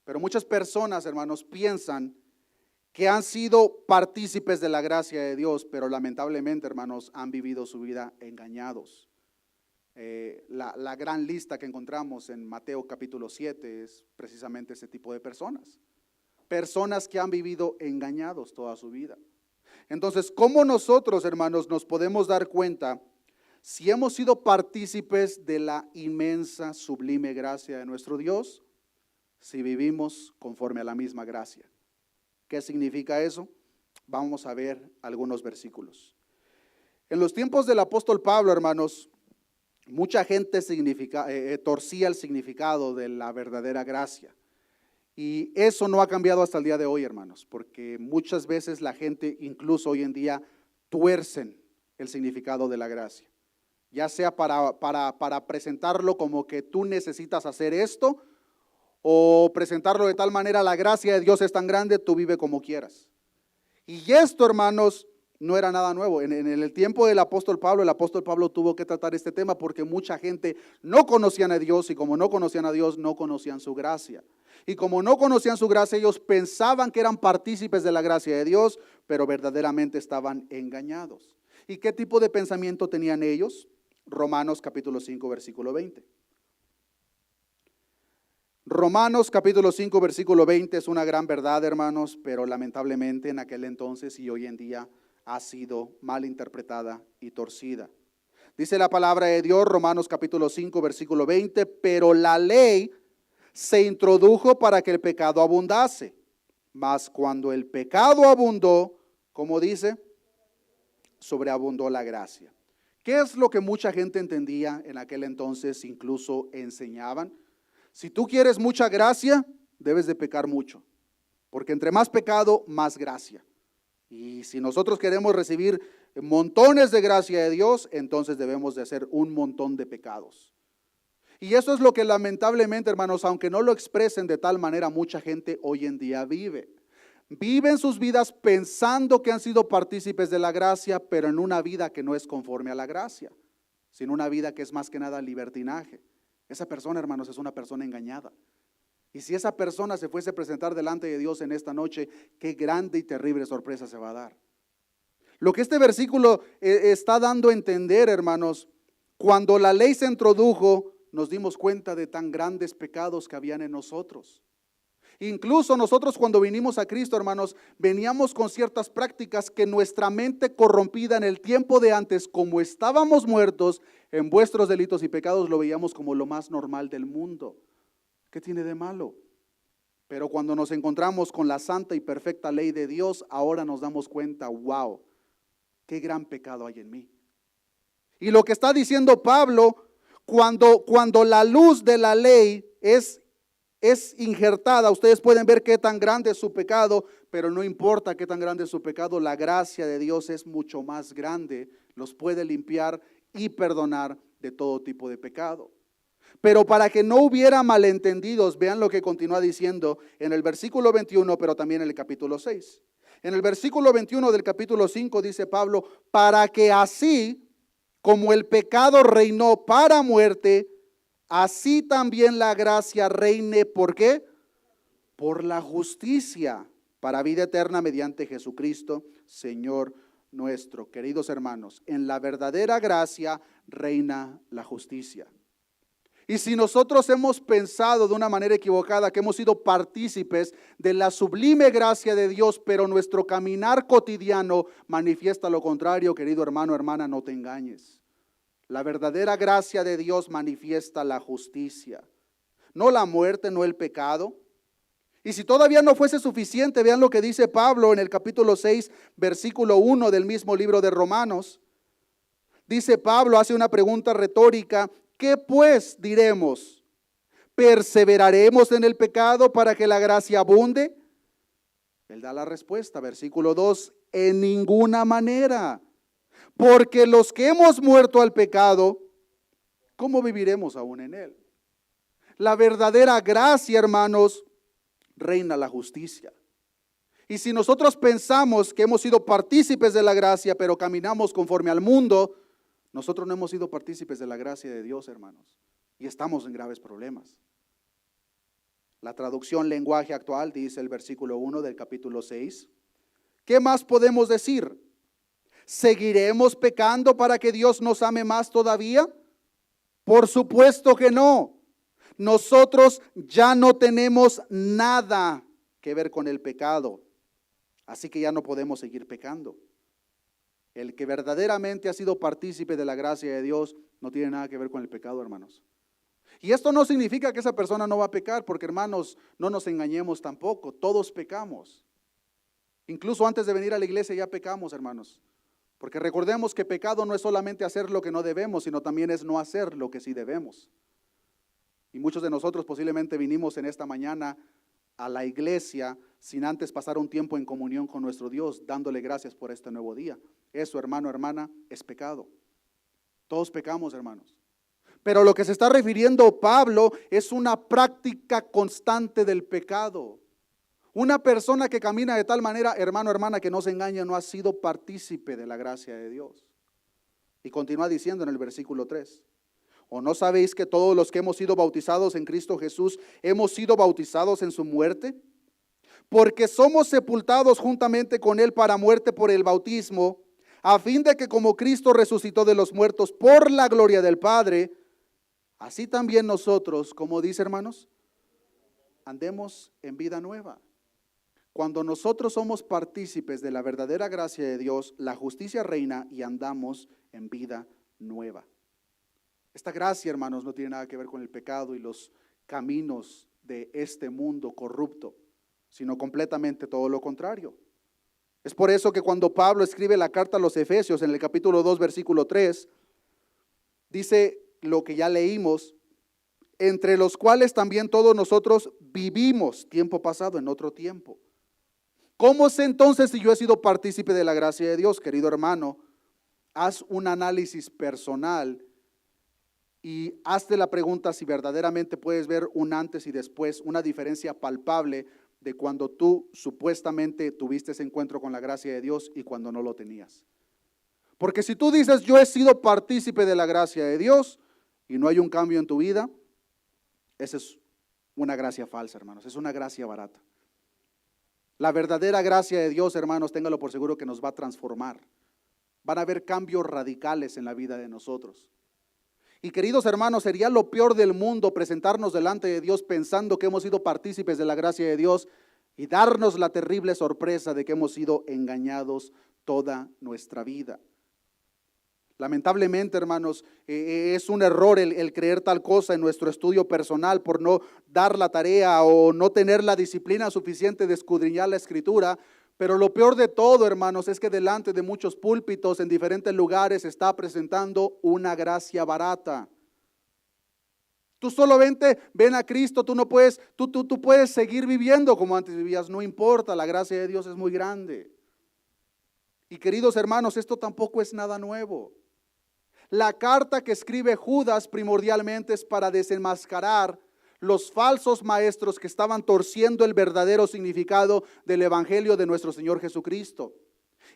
Speaker 1: pero muchas personas, hermanos, piensan que han sido partícipes de la gracia de Dios, pero lamentablemente, hermanos, han vivido su vida engañados. La gran lista que encontramos en Mateo capítulo 7 es precisamente ese tipo de personas. Personas que han vivido engañados toda su vida. Entonces, ¿cómo nosotros, hermanos, nos podemos dar cuenta si hemos sido partícipes de la inmensa, sublime gracia de nuestro Dios? Si vivimos conforme a la misma gracia. ¿Qué significa eso? Vamos a ver algunos versículos. En los tiempos del apóstol Pablo, hermanos, mucha gente torcía el significado de la verdadera gracia. Y eso no ha cambiado hasta el día de hoy, hermanos, porque muchas veces la gente, incluso hoy en día, tuercen el significado de la gracia. Ya sea para presentarlo como que tú necesitas hacer esto, o presentarlo de tal manera, la gracia de Dios es tan grande, tú vive como quieras. Y esto, hermanos, no era nada nuevo. En el tiempo del apóstol Pablo, el apóstol Pablo tuvo que tratar este tema porque mucha gente no conocían a Dios, y como no conocían a Dios, no conocían su gracia. Y como no conocían su gracia, ellos pensaban que eran partícipes de la gracia de Dios, pero verdaderamente estaban engañados. ¿Y qué tipo de pensamiento tenían ellos? Romanos capítulo 5, versículo 20. Romanos capítulo 5, versículo 20 es una gran verdad, hermanos, pero lamentablemente en aquel entonces y hoy en día ha sido mal interpretada y torcida. Dice la palabra de Dios, Romanos capítulo 5, versículo 20, pero la ley se introdujo para que el pecado abundase, mas cuando el pecado abundó, ¿cómo dice? Sobreabundó la gracia. ¿Qué es lo que mucha gente entendía en aquel entonces, incluso enseñaban? Si tú quieres mucha gracia, debes de pecar mucho, porque entre más pecado, más gracia. Y si nosotros queremos recibir montones de gracia de Dios, entonces debemos de hacer un montón de pecados. Y eso es lo que lamentablemente, hermanos, aunque no lo expresen de tal manera, mucha gente hoy en día vive. Viven sus vidas pensando que han sido partícipes de la gracia, pero en una vida que no es conforme a la gracia, sino una vida que es más que nada libertinaje. Esa persona, hermanos, es una persona engañada. Y si esa persona se fuese a presentar delante de Dios en esta noche, qué grande y terrible sorpresa se va a dar. Lo que este versículo está dando a entender, hermanos, cuando la ley se introdujo, nos dimos cuenta de tan grandes pecados que habían en nosotros. Incluso nosotros cuando vinimos a Cristo, hermanos, veníamos con ciertas prácticas que nuestra mente corrompida en el tiempo de antes, como estábamos muertos en vuestros delitos y pecados, lo veíamos como lo más normal del mundo. ¿Qué tiene de malo? Pero cuando nos encontramos con la santa y perfecta ley de Dios, ahora nos damos cuenta, wow, qué gran pecado hay en mí. Y lo que está diciendo Pablo, cuando la luz de la ley es injertada, ustedes pueden ver qué tan grande es su pecado, pero no importa qué tan grande es su pecado, la gracia de Dios es mucho más grande, los puede limpiar y perdonar de todo tipo de pecado. Pero para que no hubiera malentendidos, vean lo que continúa diciendo en el versículo 21, pero también en el capítulo 6. En el versículo 21 del capítulo 5 dice Pablo, para que así como el pecado reinó para muerte, así también la gracia reine, ¿por qué? Por la justicia, para vida eterna mediante Jesucristo, Señor nuestro. Queridos hermanos, en la verdadera gracia reina la justicia. Y si nosotros hemos pensado de una manera equivocada que hemos sido partícipes de la sublime gracia de Dios, pero nuestro caminar cotidiano manifiesta lo contrario, querido hermano, hermana, no te engañes. La verdadera gracia de Dios manifiesta la justicia, no la muerte, no el pecado. Y si todavía no fuese suficiente, vean lo que dice Pablo en el capítulo 6, versículo 1 del mismo libro de Romanos. Dice Pablo, hace una pregunta retórica, ¿qué pues diremos? ¿Perseveraremos en el pecado para que la gracia abunde? Él da la respuesta, versículo 2, en ninguna manera. Porque los que hemos muerto al pecado, ¿cómo viviremos aún en él? La verdadera gracia, hermanos, reina la justicia. Y si nosotros pensamos que hemos sido partícipes de la gracia, pero caminamos conforme al mundo, nosotros no hemos sido partícipes de la gracia de Dios, hermanos. Y estamos en graves problemas. La traducción lenguaje actual dice el versículo 1 del capítulo 6. ¿Qué más podemos decir? ¿Seguiremos pecando para que Dios nos ame más todavía? Por supuesto que no. Nosotros ya no tenemos nada que ver con el pecado. Así que ya no podemos seguir pecando. El que verdaderamente ha sido partícipe de la gracia de Dios no tiene nada que ver con el pecado, hermanos. Y esto no significa que esa persona no va a pecar, porque hermanos, no nos engañemos tampoco, todos pecamos. Incluso antes de venir a la iglesia ya pecamos, hermanos. Porque recordemos que pecado no es solamente hacer lo que no debemos, sino también es no hacer lo que sí debemos. Y muchos de nosotros posiblemente vinimos en esta mañana a la iglesia sin antes pasar un tiempo en comunión con nuestro Dios, dándole gracias por este nuevo día. Eso, hermano, hermana, es pecado. Todos pecamos, hermanos. Pero lo que se está refiriendo Pablo es una práctica constante del pecado. Una persona que camina de tal manera, hermano, hermana, que no se engaña, no ha sido partícipe de la gracia de Dios. Y continúa diciendo en el versículo 3. ¿O no sabéis que todos los que hemos sido bautizados en Cristo Jesús hemos sido bautizados en su muerte? Porque somos sepultados juntamente con Él para muerte por el bautismo, a fin de que como Cristo resucitó de los muertos por la gloria del Padre, así también nosotros, como dice hermanos, andemos en vida nueva. Cuando nosotros somos partícipes de la verdadera gracia de Dios, la justicia reina y andamos en vida nueva. Esta gracia, hermanos, no tiene nada que ver con el pecado y los caminos de este mundo corrupto, sino completamente todo lo contrario. Es por eso que cuando Pablo escribe la carta a los Efesios en el capítulo 2, versículo 3, dice lo que ya leímos, entre los cuales también todos nosotros vivimos tiempo pasado en otro tiempo. ¿Cómo sé entonces si yo he sido partícipe de la gracia de Dios? Querido hermano, haz un análisis personal y hazte la pregunta si verdaderamente puedes ver un antes y después, una diferencia palpable de cuando tú supuestamente tuviste ese encuentro con la gracia de Dios y cuando no lo tenías. Porque si tú dices, yo he sido partícipe de la gracia de Dios y no hay un cambio en tu vida, esa es una gracia falsa, hermanos, es una gracia barata. La verdadera gracia de Dios, hermanos, téngalo por seguro que nos va a transformar. Van a haber cambios radicales en la vida de nosotros. Y queridos hermanos, sería lo peor del mundo presentarnos delante de Dios pensando que hemos sido partícipes de la gracia de Dios y darnos la terrible sorpresa de que hemos sido engañados toda nuestra vida. Lamentablemente, hermanos, es un error el creer tal cosa en nuestro estudio personal por no dar la tarea o no tener la disciplina suficiente de escudriñar la Escritura. Pero lo peor de todo, hermanos, es que delante de muchos púlpitos en diferentes lugares se está presentando una gracia barata. Tú solamente ven a Cristo, tú puedes seguir viviendo como antes vivías, no importa, la gracia de Dios es muy grande. Y queridos hermanos, esto tampoco es nada nuevo. La carta que escribe Judas primordialmente es para desenmascarar los falsos maestros que estaban torciendo el verdadero significado del evangelio de nuestro Señor Jesucristo.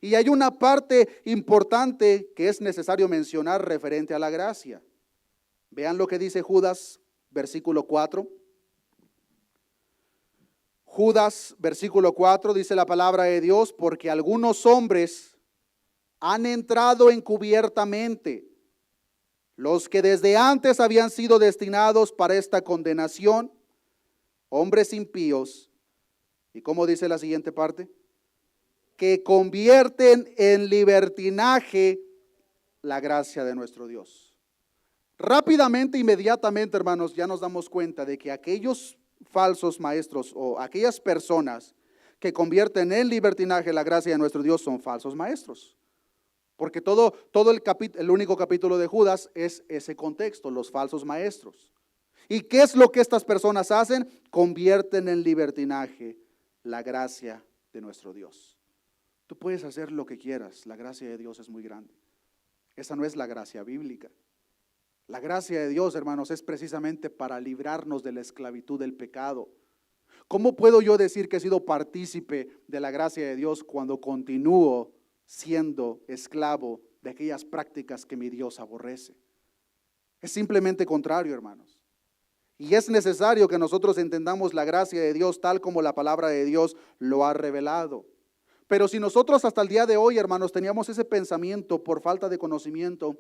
Speaker 1: Y hay una parte importante que es necesario mencionar referente a la gracia. Vean lo que dice Judas, versículo 4. Judas, versículo 4, dice la palabra de Dios, porque algunos hombres han entrado encubiertamente, los que desde antes habían sido destinados para esta condenación, hombres impíos. ¿Y cómo dice la siguiente parte? Que convierten en libertinaje la gracia de nuestro Dios. Rápidamente, inmediatamente, hermanos, ya nos damos cuenta de que aquellos falsos maestros o aquellas personas que convierten en libertinaje la gracia de nuestro Dios son falsos maestros. Porque todo el único capítulo de Judas es ese contexto, los falsos maestros. ¿Y qué es lo que estas personas hacen? Convierten en libertinaje la gracia de nuestro Dios. Tú puedes hacer lo que quieras, la gracia de Dios es muy grande. Esa no es la gracia bíblica. La gracia de Dios, hermanos, es precisamente para librarnos de la esclavitud del pecado. ¿Cómo puedo yo decir que he sido partícipe de la gracia de Dios cuando continúo siendo esclavo de aquellas prácticas que mi Dios aborrece? Es simplemente contrario, hermanos. Y es necesario que nosotros entendamos la gracia de Dios tal como la palabra de Dios lo ha revelado. Pero si nosotros hasta el día de hoy, hermanos, teníamos ese pensamiento por falta de conocimiento,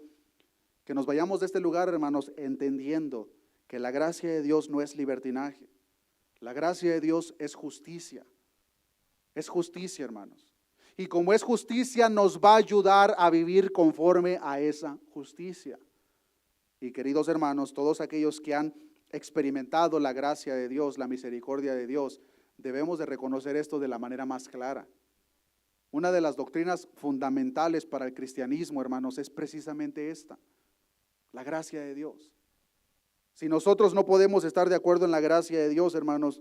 Speaker 1: que nos vayamos de este lugar, hermanos, entendiendo que la gracia de Dios no es libertinaje. La gracia de Dios es justicia. Es justicia, hermanos. Y como es justicia, nos va a ayudar a vivir conforme a esa justicia. Y queridos hermanos, todos aquellos que han experimentado la gracia de Dios, la misericordia de Dios, debemos de reconocer esto de la manera más clara. Una de las doctrinas fundamentales para el cristianismo, hermanos, es precisamente esta: la gracia de Dios. Si nosotros no podemos estar de acuerdo en la gracia de Dios, hermanos,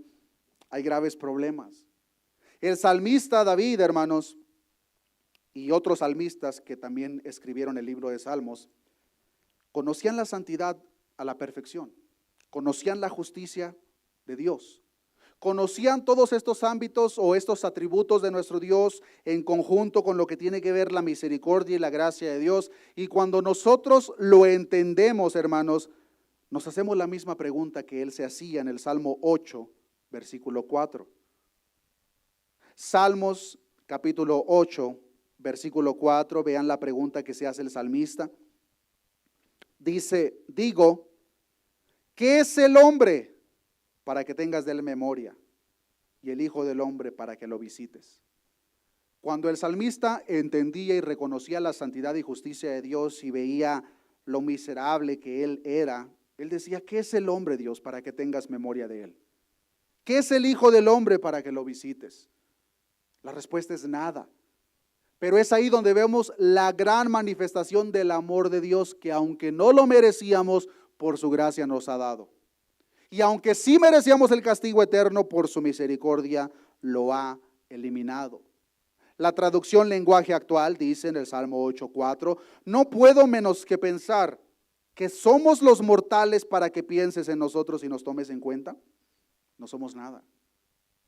Speaker 1: hay graves problemas. El salmista David, hermanos, y otros salmistas que también escribieron el libro de Salmos, conocían la santidad a la perfección, conocían la justicia de Dios, conocían todos estos ámbitos o estos atributos de nuestro Dios en conjunto con lo que tiene que ver la misericordia y la gracia de Dios. Y cuando nosotros lo entendemos, hermanos, nos hacemos la misma pregunta que él se hacía en el Salmo 8, versículo 4. Salmos capítulo 8, versículo 4, vean la pregunta que se hace el salmista. Dice, digo, ¿qué es el hombre para que tengas de él memoria? Y el hijo del hombre para que lo visites. Cuando el salmista entendía y reconocía la santidad y justicia de Dios y veía lo miserable que él era, él decía, ¿qué es el hombre, Dios, para que tengas memoria de él? ¿Qué es el hijo del hombre para que lo visites? La respuesta es nada. Pero es ahí donde vemos la gran manifestación del amor de Dios, que aunque no lo merecíamos, por su gracia nos ha dado. Y aunque sí merecíamos el castigo eterno, por su misericordia lo ha eliminado. La traducción lenguaje actual dice en el Salmo 8:4, no puedo menos que pensar que somos los mortales para que pienses en nosotros y nos tomes en cuenta. No somos nada.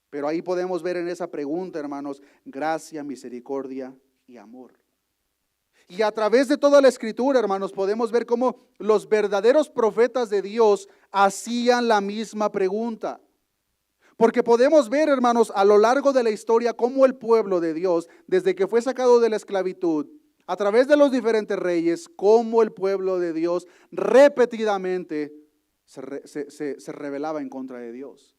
Speaker 1: Pero ahí podemos ver en esa pregunta, hermanos, gracia, misericordia y amor. Y a través de toda la escritura, hermanos, podemos ver cómo los verdaderos profetas de Dios hacían la misma pregunta. Porque podemos ver, hermanos, a lo largo de la historia cómo el pueblo de Dios, desde que fue sacado de la esclavitud, a través de los diferentes reyes, cómo el pueblo de Dios repetidamente se rebelaba en contra de Dios.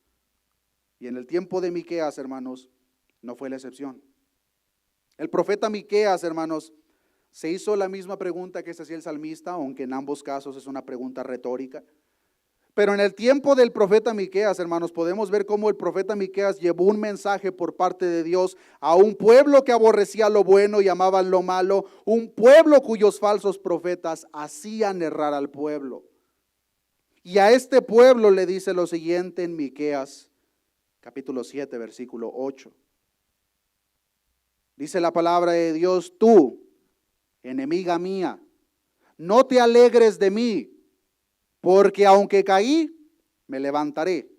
Speaker 1: Y en el tiempo de Miqueas, hermanos, no fue la excepción. El profeta Miqueas, hermanos, se hizo la misma pregunta que se hacía el salmista, aunque en ambos casos es una pregunta retórica. Pero en el tiempo del profeta Miqueas, hermanos, podemos ver cómo el profeta Miqueas llevó un mensaje por parte de Dios a un pueblo que aborrecía lo bueno y amaba lo malo, un pueblo cuyos falsos profetas hacían errar al pueblo. Y a este pueblo le dice lo siguiente en Miqueas, capítulo 7, versículo 8. Dice la palabra de Dios, tú, enemiga mía, no te alegres de mí, porque aunque caí, me levantaré.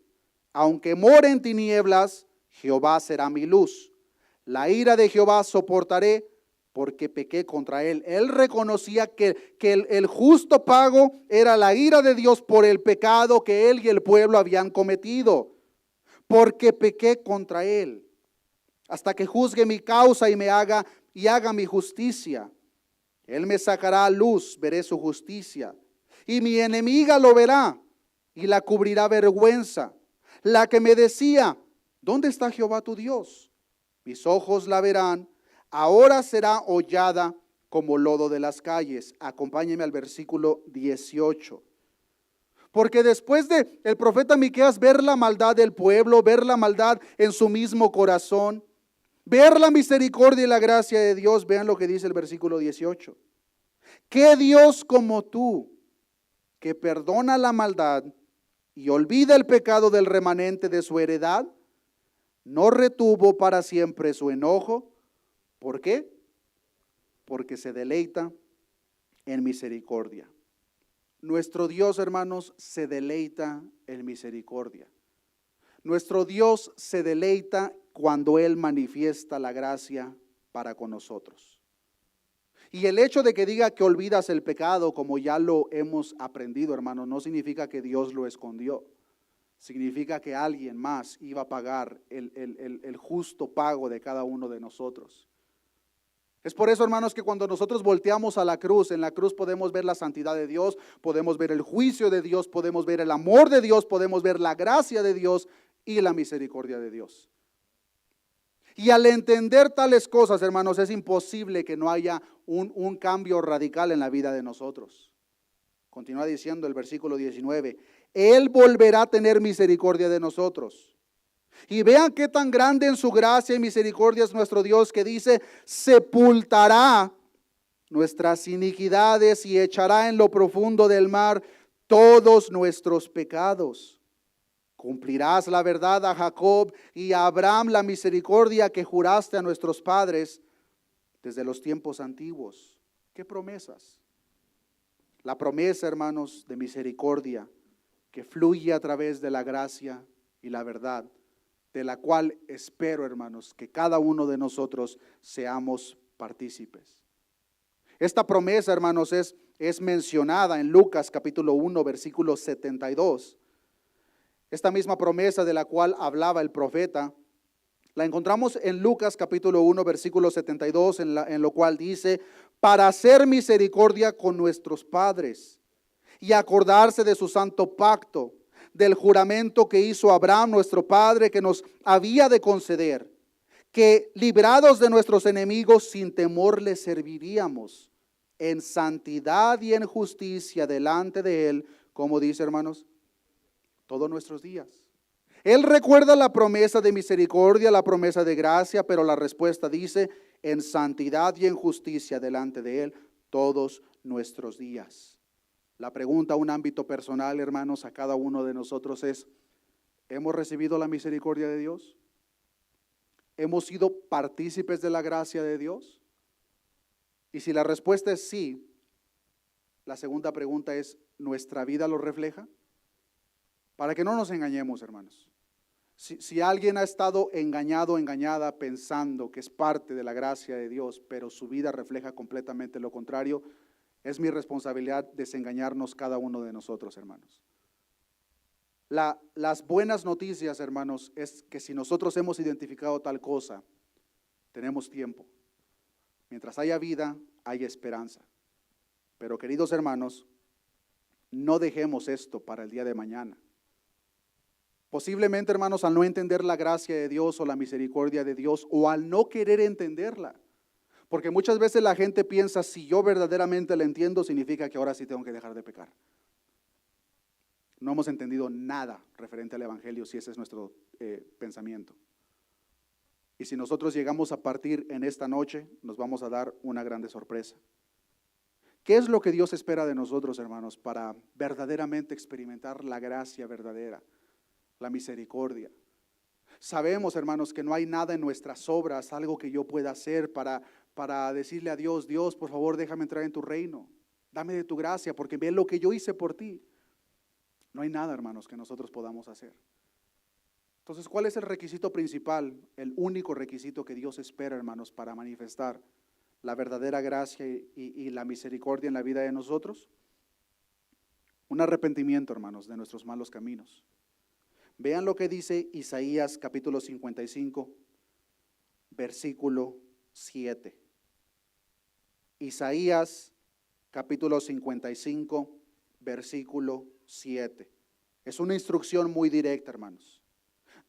Speaker 1: Aunque more en tinieblas, Jehová será mi luz. La ira de Jehová soportaré, porque pequé contra él. Él reconocía que el justo pago era la ira de Dios por el pecado que él y el pueblo habían cometido. Porque pequé contra él, hasta que juzgue mi causa y haga mi justicia. Él me sacará a luz, veré su justicia. Y mi enemiga lo verá y la cubrirá vergüenza. La que me decía, ¿dónde está Jehová tu Dios? Mis ojos la verán, ahora será hollada como lodo de las calles. Acompáñeme al versículo 18. Porque después de el profeta Miqueas ver la maldad del pueblo, ver la maldad en su mismo corazón, ver la misericordia y la gracia de Dios, vean lo que dice el versículo 18. ¿Qué Dios como tú, que perdona la maldad y olvida el pecado del remanente de su heredad, no retuvo para siempre su enojo? ¿Por qué? Porque se deleita en misericordia. Nuestro Dios, hermanos, se deleita en misericordia. Nuestro Dios se deleita cuando Él manifiesta la gracia para con nosotros. Y el hecho de que diga que olvidas el pecado, como ya lo hemos aprendido, hermanos, no significa que Dios lo escondió. Significa que alguien más iba a pagar el justo pago de cada uno de nosotros. Es por eso, hermanos, que cuando nosotros volteamos a la cruz, en la cruz podemos ver la santidad de Dios, podemos ver el juicio de Dios, podemos ver el amor de Dios, podemos ver la gracia de Dios y la misericordia de Dios. Y al entender tales cosas, hermanos, es imposible que no haya un cambio radical en la vida de nosotros. Continúa diciendo el versículo 19, Él volverá a tener misericordia de nosotros. Y vean qué tan grande en su gracia y misericordia es nuestro Dios, que dice, sepultará nuestras iniquidades y echará en lo profundo del mar todos nuestros pecados. Cumplirás la verdad a Jacob y a Abraham la misericordia que juraste a nuestros padres desde los tiempos antiguos. ¿Qué promesas? La promesa, hermanos, de misericordia que fluye a través de la gracia y la verdad, de la cual espero, hermanos, que cada uno de nosotros seamos partícipes. Esta promesa, hermanos, es mencionada en Lucas capítulo 1, versículo 72. Esta misma promesa de la cual hablaba el profeta, la encontramos en Lucas capítulo 1, versículo 72, en lo cual dice, para hacer misericordia con nuestros padres y acordarse de su santo pacto, del juramento que hizo Abraham nuestro padre, que nos había de conceder, que librados de nuestros enemigos sin temor le serviríamos en santidad y en justicia delante de Él, como dice, hermanos, todos nuestros días. Él recuerda la promesa de misericordia, la promesa de gracia, pero la respuesta dice, en santidad y en justicia delante de Él todos nuestros días. La pregunta a un ámbito personal, hermanos, a cada uno de nosotros es, ¿hemos recibido la misericordia de Dios? ¿Hemos sido partícipes de la gracia de Dios? Y si la respuesta es sí, la segunda pregunta es, ¿nuestra vida lo refleja? Para que no nos engañemos, hermanos. Si alguien ha estado engañado o engañada pensando que es parte de la gracia de Dios, pero su vida refleja completamente lo contrario, es mi responsabilidad desengañarnos cada uno de nosotros, hermanos. Las buenas noticias, hermanos, es que si nosotros hemos identificado tal cosa, tenemos tiempo. Mientras haya vida, hay esperanza. Pero, queridos hermanos, no dejemos esto para el día de mañana. Posiblemente, hermanos, al no entender la gracia de Dios o la misericordia de Dios, o al no querer entenderla, porque muchas veces la gente piensa, si yo verdaderamente la entiendo, significa que ahora sí tengo que dejar de pecar. No hemos entendido nada referente al Evangelio, si ese es nuestro pensamiento. Y si nosotros llegamos a partir en esta noche, nos vamos a dar una grande sorpresa. ¿Qué es lo que Dios espera de nosotros, hermanos, para verdaderamente experimentar la gracia verdadera, la misericordia? Sabemos, hermanos, que no hay nada en nuestras obras, algo que yo pueda hacer para decirle a Dios, Dios, por favor, déjame entrar en tu reino, dame de tu gracia, porque ve lo que yo hice por ti. No hay nada, hermanos, que nosotros podamos hacer. Entonces, ¿cuál es el requisito principal, el único requisito que Dios espera, hermanos, para manifestar la verdadera gracia y la misericordia en la vida de nosotros? Un arrepentimiento, hermanos, de nuestros malos caminos. Vean lo que dice Isaías capítulo 55, versículo 7. Isaías capítulo 55, versículo 7. Es una instrucción muy directa, hermanos.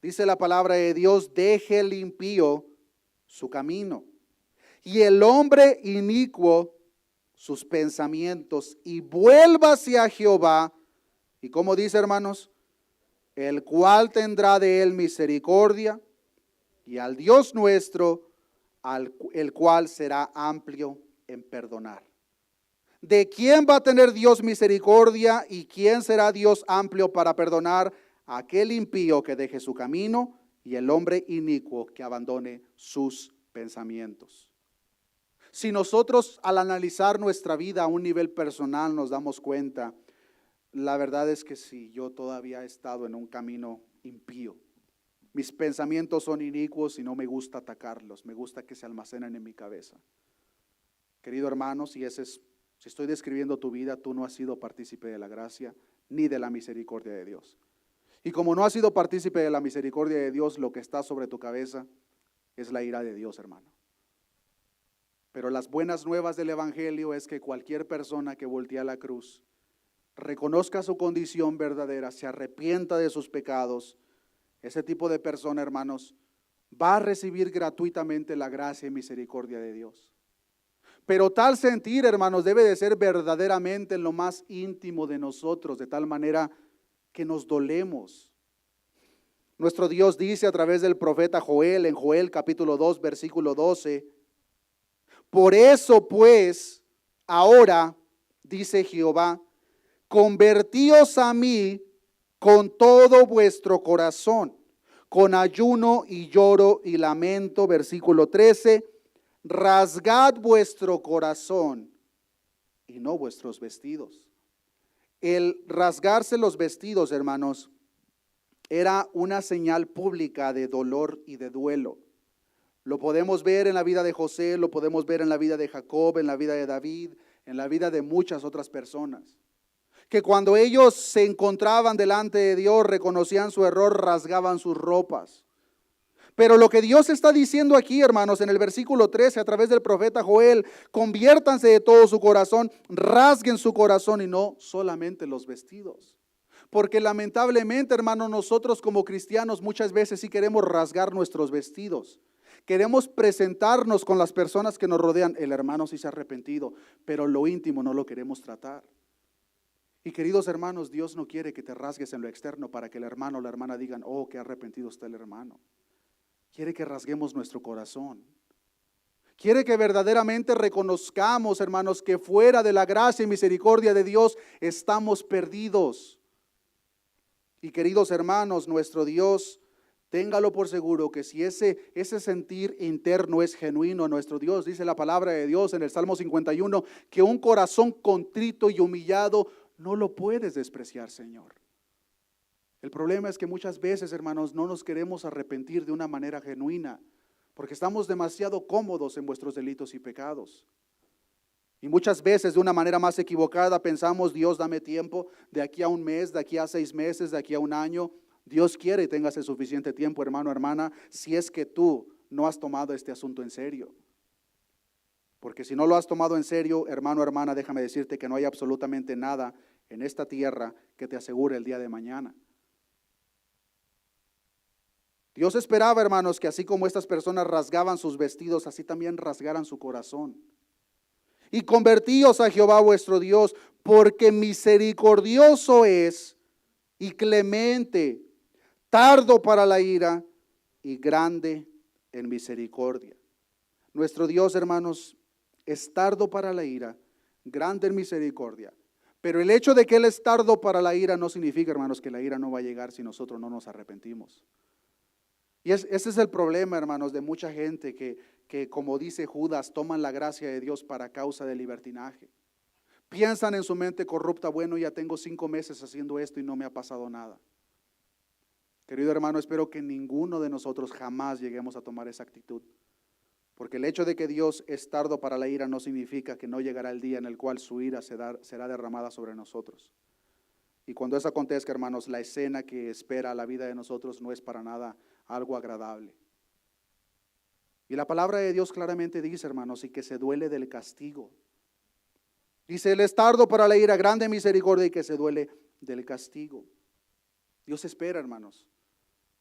Speaker 1: Dice la palabra de Dios, deje el impío su camino y el hombre inicuo sus pensamientos y vuelva hacia Jehová. ¿Y cómo dice, hermanos? El cual tendrá de él misericordia, y al Dios nuestro, el cual será amplio en perdonar. ¿De quién va a tener Dios misericordia y quién será Dios amplio para perdonar? Aquel impío que deje su camino y el hombre inicuo que abandone sus pensamientos. Si nosotros al analizar nuestra vida a un nivel personal nos damos cuenta, la verdad es que si yo todavía he estado en un camino impío, Mis pensamientos son inicuos y no me gusta atacarlos, me gusta que se almacenan en mi cabeza. Querido hermano, si estoy describiendo tu vida, tú no has sido partícipe de la gracia ni de la misericordia de Dios. Y como no has sido partícipe de la misericordia de Dios, lo que está sobre tu cabeza es la ira de Dios, hermano. Pero las buenas nuevas del Evangelio es que cualquier persona que voltee a la cruz, reconozca su condición verdadera, se arrepienta de sus pecados, ese tipo de persona, hermanos, va a recibir gratuitamente la gracia y misericordia de Dios. Pero tal sentir, hermanos, debe de ser verdaderamente en lo más íntimo de nosotros, de tal manera que nos dolemos. Nuestro Dios dice a través del profeta Joel, en Joel capítulo 2, versículo 12, por eso pues, ahora, dice Jehová, convertíos a mí con todo vuestro corazón, con ayuno y lloro y lamento, versículo 13, rasgad vuestro corazón y no vuestros vestidos. El rasgarse los vestidos, hermanos, era una señal pública de dolor y de duelo. Lo podemos ver en la vida de José, lo podemos ver en la vida de Jacob, en la vida de David, en la vida de muchas otras personas. Que cuando ellos se encontraban delante de Dios, reconocían su error, rasgaban sus ropas. Pero lo que Dios está diciendo aquí, hermanos, en el versículo 13, a través del profeta Joel, conviértanse de todo su corazón, rasguen su corazón y no solamente los vestidos. Porque lamentablemente, hermanos, nosotros como cristianos muchas veces sí queremos rasgar nuestros vestidos. Queremos presentarnos con las personas que nos rodean. El hermano sí se ha arrepentido, pero lo íntimo no lo queremos tratar. Y queridos hermanos, Dios no quiere que te rasgues en lo externo para que el hermano o la hermana digan, oh, qué arrepentido está el hermano. Quiere que rasguemos nuestro corazón. Quiere que verdaderamente reconozcamos, hermanos, que fuera de la gracia y misericordia de Dios estamos perdidos. Y queridos hermanos, nuestro Dios, téngalo por seguro que si ese sentir interno es genuino, nuestro Dios, dice la palabra de Dios en el Salmo 51, que un corazón contrito y humillado no lo puedes despreciar, Señor. El problema es que muchas veces, hermanos, no nos queremos arrepentir de una manera genuina, porque estamos demasiado cómodos en vuestros delitos y pecados. Y muchas veces de una manera más equivocada pensamos, Dios, dame tiempo, de aquí a un mes, de aquí a 6 meses, de aquí a un año. Dios quiere y tengas el suficiente tiempo, hermano, hermana, si es que tú no has tomado este asunto en serio. Porque si no lo has tomado en serio, hermano, hermana, déjame decirte que no hay absolutamente nada en esta tierra que te asegure el día de mañana. Dios esperaba, hermanos, que así como estas personas rasgaban sus vestidos, así también rasgaran su corazón. Y convertíos a Jehová vuestro Dios, porque misericordioso es y clemente, tardo para la ira y grande en misericordia. Nuestro Dios, hermanos, es tardo para la ira, grande en misericordia. Pero el hecho de que Él es tardo para la ira no significa, hermanos, que la ira no va a llegar si nosotros no nos arrepentimos. Y ese es el problema, hermanos, de mucha gente que, como dice Judas, toman la gracia de Dios para causa de libertinaje. Piensan en su mente corrupta, bueno, ya tengo 5 meses haciendo esto y no me ha pasado nada. Querido hermano, espero que ninguno de nosotros jamás lleguemos a tomar esa actitud. Porque el hecho de que Dios es tardo para la ira no significa que no llegará el día en el cual su ira será derramada sobre nosotros. Y cuando eso acontezca, hermanos, la escena que espera la vida de nosotros no es para nada algo agradable. Y la palabra de Dios claramente dice, hermanos, y que se duele del castigo. Dice, Él es tardo para la ira, grande misericordia y que se duele del castigo. Dios espera, hermanos.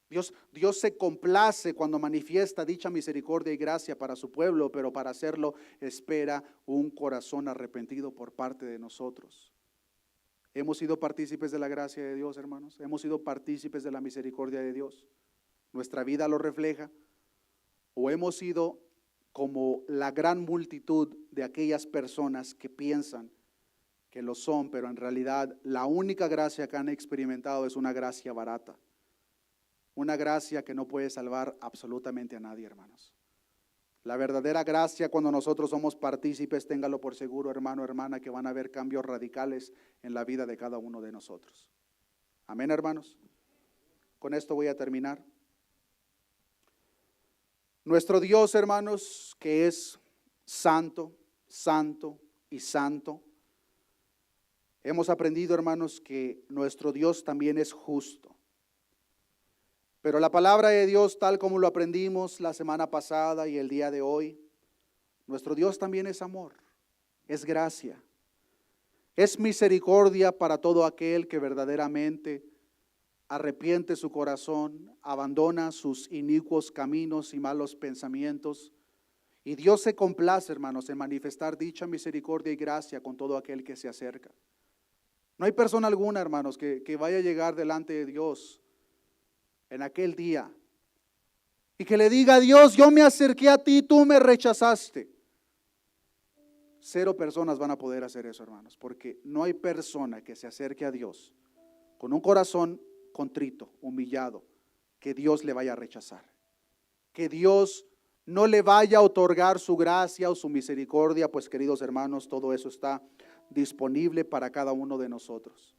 Speaker 1: Dios se complace cuando manifiesta dicha misericordia y gracia para su pueblo, pero para hacerlo espera un corazón arrepentido por parte de nosotros. ¿Hemos sido partícipes de la gracia de Dios, hermanos? ¿Hemos sido partícipes de la misericordia de Dios? ¿Nuestra vida lo refleja? ¿O hemos sido como la gran multitud de aquellas personas que piensan que lo son, pero en realidad la única gracia que han experimentado es una gracia barata? Una gracia que no puede salvar absolutamente a nadie, hermanos. La verdadera gracia, cuando nosotros somos partícipes, téngalo por seguro, hermano, hermana, que van a haber cambios radicales en la vida de cada uno de nosotros. Amén, hermanos. Con esto voy a terminar. Nuestro Dios, hermanos, que es santo, santo y santo. Hemos aprendido, hermanos, que nuestro Dios también es justo. Pero la palabra de Dios, tal como lo aprendimos la semana pasada y el día de hoy, nuestro Dios también es amor, es gracia, es misericordia para todo aquel que verdaderamente arrepiente su corazón, abandona sus inicuos caminos y malos pensamientos. Y Dios se complace, hermanos, en manifestar dicha misericordia y gracia con todo aquel que se acerca. No hay persona alguna, hermanos, que vaya a llegar delante de Dios en aquel día y que le diga a Dios: yo me acerqué a ti, tú me rechazaste. 0 personas van a poder hacer eso, hermanos, porque no hay persona que se acerque a Dios con un corazón contrito, humillado, que Dios le vaya a rechazar, que Dios no le vaya a otorgar su gracia o su misericordia. Pues, queridos hermanos, todo eso está disponible para cada uno de nosotros.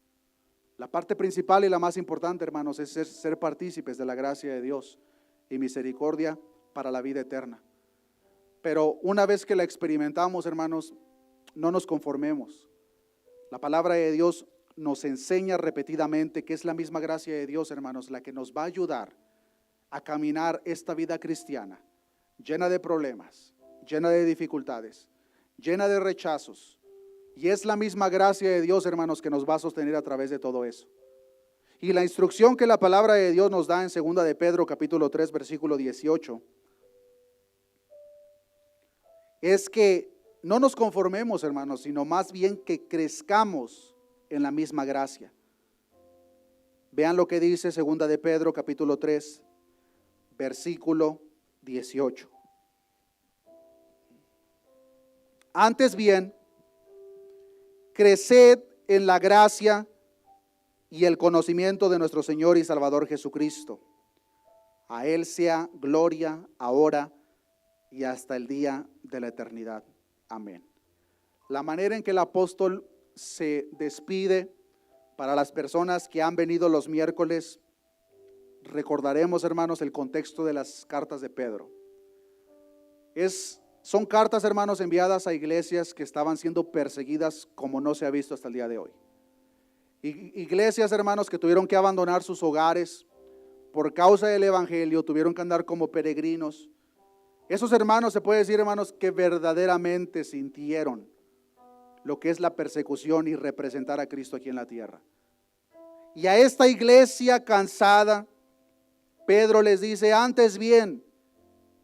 Speaker 1: La parte principal y la más importante, hermanos, es ser partícipes de la gracia de Dios y misericordia para la vida eterna. Pero una vez que la experimentamos, hermanos, no nos conformemos. La palabra de Dios nos enseña repetidamente que es la misma gracia de Dios, hermanos, la que nos va a ayudar a caminar esta vida cristiana, llena de problemas, llena de dificultades, llena de rechazos. Y es la misma gracia de Dios, hermanos, que nos va a sostener a través de todo eso. Y la instrucción que la palabra de Dios nos da en 2 de Pedro, capítulo 3, versículo 18, es que no nos conformemos, hermanos, sino más bien que crezcamos en la misma gracia. Vean lo que dice 2 de Pedro, capítulo 3, versículo 18. Antes bien, creced en la gracia y el conocimiento de nuestro Señor y Salvador Jesucristo. A Él sea gloria ahora y hasta el día de la eternidad. Amén. La manera en que el apóstol se despide para las personas que han venido los miércoles, recordaremos, hermanos, el contexto de las cartas de Pedro. Son cartas, hermanos, enviadas a iglesias que estaban siendo perseguidas como no se ha visto hasta el día de hoy. Iglesias, hermanos, que tuvieron que abandonar sus hogares por causa del evangelio, tuvieron que andar como peregrinos. Esos hermanos, se puede decir, hermanos, que verdaderamente sintieron lo que es la persecución y representar a Cristo aquí en la tierra. Y a esta iglesia cansada, Pedro les dice: antes bien,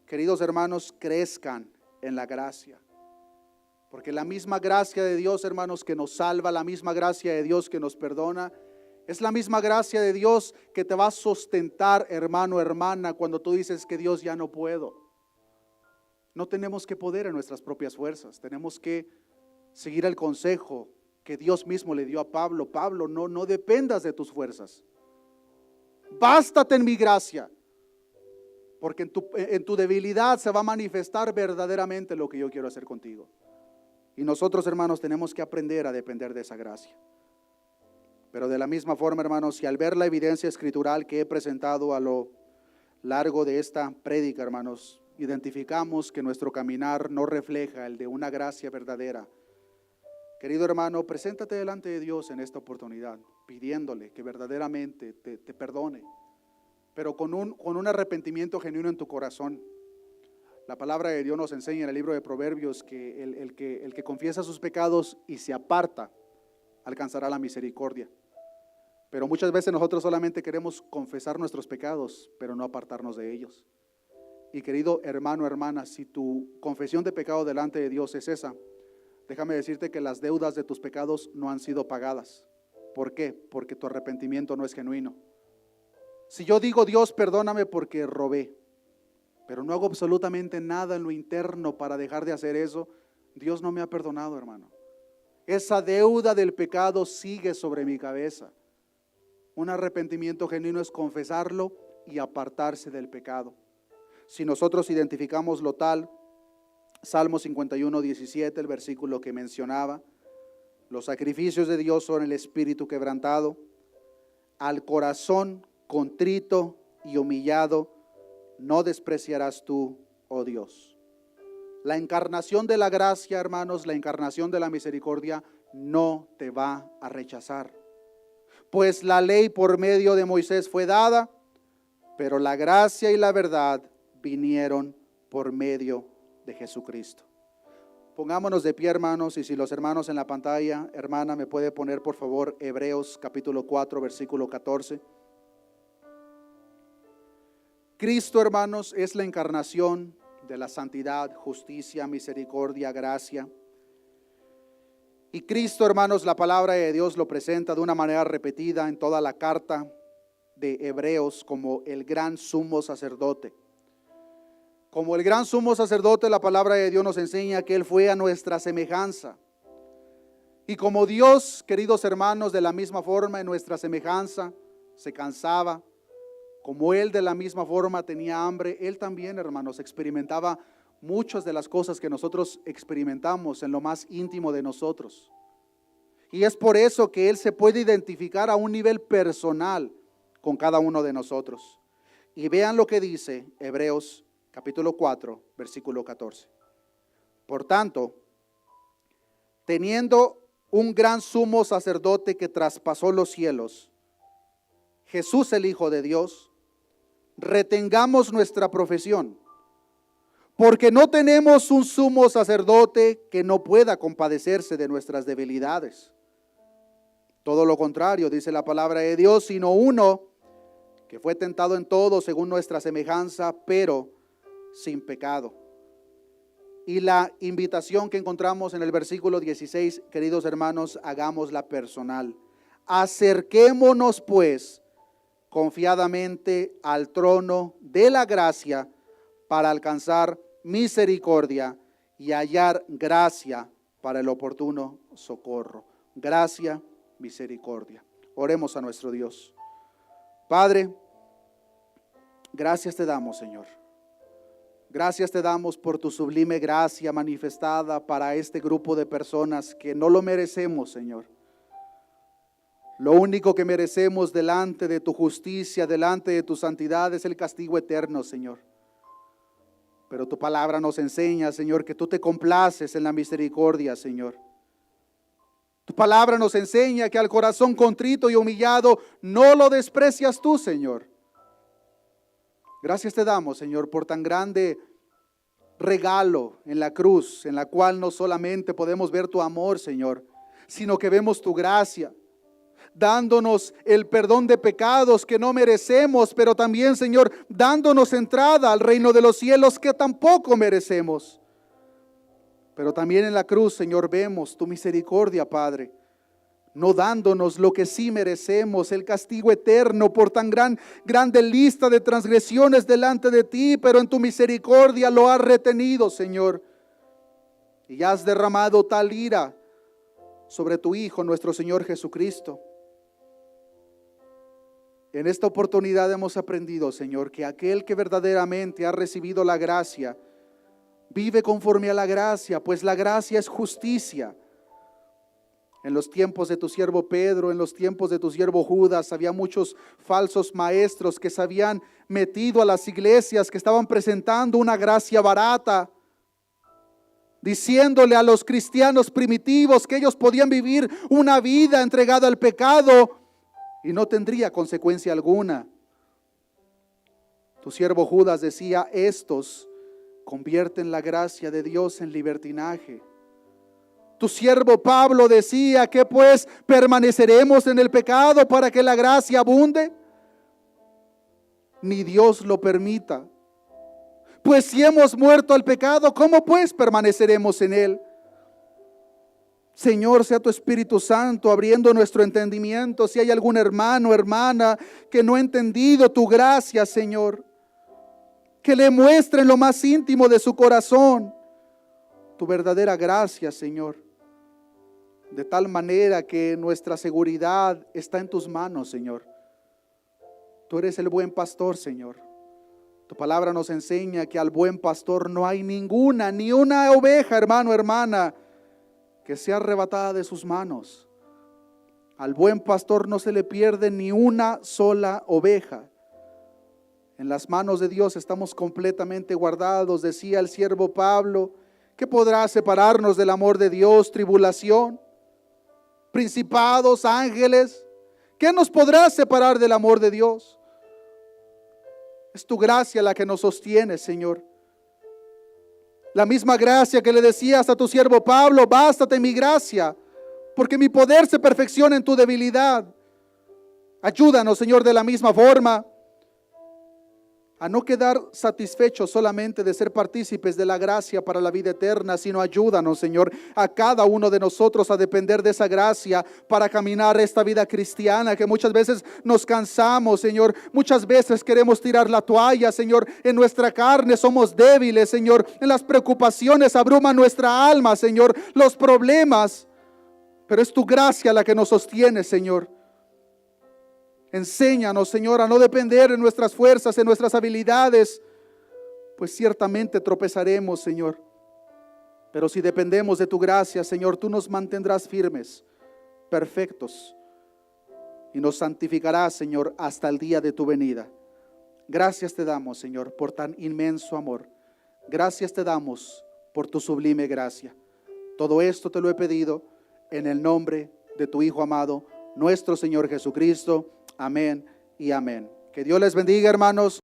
Speaker 1: queridos hermanos, crezcan en la gracia. Porque la misma gracia de Dios, hermanos, que nos salva, la misma gracia de Dios que nos perdona, es la misma gracia de Dios que te va a sustentar, hermano, hermana, cuando tú dices que Dios, ya no puedo. No tenemos que poder en nuestras propias fuerzas, tenemos que seguir el consejo que Dios mismo le dio a Pablo. Pablo, no dependas de tus fuerzas. Bástate en mi gracia, porque en tu debilidad se va a manifestar verdaderamente lo que yo quiero hacer contigo. Y nosotros, hermanos, tenemos que aprender a depender de esa gracia. Pero de la misma forma, hermanos, si al ver la evidencia escritural que he presentado a lo largo de esta prédica, hermanos, identificamos que nuestro caminar no refleja el de una gracia verdadera, querido hermano, preséntate delante de Dios en esta oportunidad, pidiéndole que verdaderamente te perdone, pero con un arrepentimiento genuino en tu corazón. La palabra de Dios nos enseña en el libro de Proverbios que el que confiesa sus pecados y se aparta, alcanzará la misericordia. Pero muchas veces nosotros solamente queremos confesar nuestros pecados, pero no apartarnos de ellos. Y querido hermano, hermana, si tu confesión de pecado delante de Dios es esa, déjame decirte que las deudas de tus pecados no han sido pagadas. ¿Por qué? Porque tu arrepentimiento no es genuino. Si yo digo: Dios, perdóname porque robé, pero no hago absolutamente nada en lo interno para dejar de hacer eso, Dios no me ha perdonado, hermano. Esa deuda del pecado sigue sobre mi cabeza. Un arrepentimiento genuino es confesarlo y apartarse del pecado. Si nosotros identificamos lo tal, Salmo 51, 17, el versículo que mencionaba: los sacrificios de Dios son el espíritu quebrantado, al corazón contrito y humillado no despreciarás tú, oh Dios. La encarnación de la gracia, hermanos, la encarnación de la misericordia no te va a rechazar. Pues la ley por medio de Moisés fue dada, pero la gracia y la verdad vinieron por medio de Jesucristo. Pongámonos de pie, hermanos, y si los hermanos en la pantalla, hermana, me puede poner por favor Hebreos capítulo 4, versículo 14. Cristo, hermanos, es la encarnación de la santidad, justicia, misericordia, gracia. Y Cristo, hermanos, la palabra de Dios lo presenta de una manera repetida en toda la carta de Hebreos como el gran sumo sacerdote. Como el gran sumo sacerdote, la palabra de Dios nos enseña que Él fue a nuestra semejanza. Y como Dios, queridos hermanos, de la misma forma en nuestra semejanza, se cansaba, como Él de la misma forma tenía hambre, Él también, hermanos, experimentaba muchas de las cosas que nosotros experimentamos en lo más íntimo de nosotros. Y es por eso que Él se puede identificar a un nivel personal con cada uno de nosotros. Y vean lo que dice Hebreos capítulo 4, versículo 14. Por tanto, teniendo un gran sumo sacerdote que traspasó los cielos, Jesús el Hijo de Dios, retengamos nuestra profesión, porque no tenemos un sumo sacerdote que no pueda compadecerse de nuestras debilidades. Todo lo contrario, dice la palabra de Dios, sino uno que fue tentado en todo según nuestra semejanza, pero sin pecado. Y la invitación que encontramos en el versículo 16, queridos hermanos, hagámosla personal. Acerquémonos pues confiadamente al trono de la gracia para alcanzar misericordia y hallar gracia para el oportuno socorro. Gracia, misericordia. Oremos a nuestro Dios. Padre, gracias te damos, Señor. Gracias te damos por tu sublime gracia manifestada para este grupo de personas que no lo merecemos, Señor. Lo único que merecemos delante de tu justicia, delante de tu santidad, es el castigo eterno, Señor. Pero tu palabra nos enseña, Señor, que tú te complaces en la misericordia, Señor. Tu palabra nos enseña que al corazón contrito y humillado no lo desprecias tú, Señor. Gracias te damos, Señor, por tan grande regalo en la cruz, en la cual no solamente podemos ver tu amor, Señor, sino que vemos tu gracia, dándonos el perdón de pecados que no merecemos, pero también, Señor, dándonos entrada al reino de los cielos que tampoco merecemos. Pero también en la cruz, Señor, vemos tu misericordia, Padre, no dándonos lo que sí merecemos, el castigo eterno por tan grande lista de transgresiones delante de ti, pero en tu misericordia lo has retenido, Señor, y has derramado tal ira sobre tu Hijo, nuestro Señor Jesucristo. En esta oportunidad hemos aprendido, Señor, que aquel que verdaderamente ha recibido la gracia, vive conforme a la gracia, pues la gracia es justicia. En los tiempos de tu siervo Pedro, en los tiempos de tu siervo Judas, había muchos falsos maestros que se habían metido a las iglesias, que estaban presentando una gracia barata, diciéndole a los cristianos primitivos que ellos podían vivir una vida entregada al pecado y no tendría consecuencia alguna. Tu siervo Judas decía: estos convierten la gracia de Dios en libertinaje. Tu siervo Pablo decía: ¿qué pues? ¿Permaneceremos en el pecado para que la gracia abunde? Ni Dios lo permita. Pues si hemos muerto al pecado, ¿cómo pues permaneceremos en él? Señor, sea tu Espíritu Santo abriendo nuestro entendimiento. Si hay algún hermano o hermana que no ha entendido tu gracia, Señor, que le muestre en lo más íntimo de su corazón tu verdadera gracia, Señor, de tal manera que nuestra seguridad está en tus manos, Señor. Tú eres el buen pastor, Señor. Tu palabra nos enseña que al buen pastor no hay ninguna, ni una oveja, hermano, hermana, que sea arrebatada de sus manos. Al buen pastor no se le pierde ni una sola oveja. En las manos de Dios estamos completamente guardados. Decía el siervo Pablo, ¿qué podrá separarnos del amor de Dios? Tribulación, principados, ángeles. ¿Qué nos podrá separar del amor de Dios? Es tu gracia la que nos sostiene, Señor. La misma gracia que le decías a tu siervo Pablo, bástate mi gracia, porque mi poder se perfecciona en tu debilidad. Ayúdanos, Señor, de la misma forma a no quedar satisfechos solamente de ser partícipes de la gracia para la vida eterna, sino ayúdanos, Señor, a cada uno de nosotros a depender de esa gracia para caminar esta vida cristiana, que muchas veces nos cansamos, Señor, muchas veces queremos tirar la toalla, Señor, en nuestra carne somos débiles, Señor, en las preocupaciones abruman nuestra alma, Señor, los problemas, pero es tu gracia la que nos sostiene, Señor. Enséñanos, Señor, a no depender en nuestras fuerzas, en nuestras habilidades, pues ciertamente tropezaremos, Señor. Pero si dependemos de tu gracia, Señor, tú nos mantendrás firmes, perfectos, y nos santificarás, Señor, hasta el día de tu venida. Gracias te damos, Señor, por tan inmenso amor. Gracias te damos por tu sublime gracia. Todo esto te lo he pedido en el nombre de tu Hijo amado, nuestro Señor Jesucristo. Amén y amén. Que Dios les bendiga, hermanos.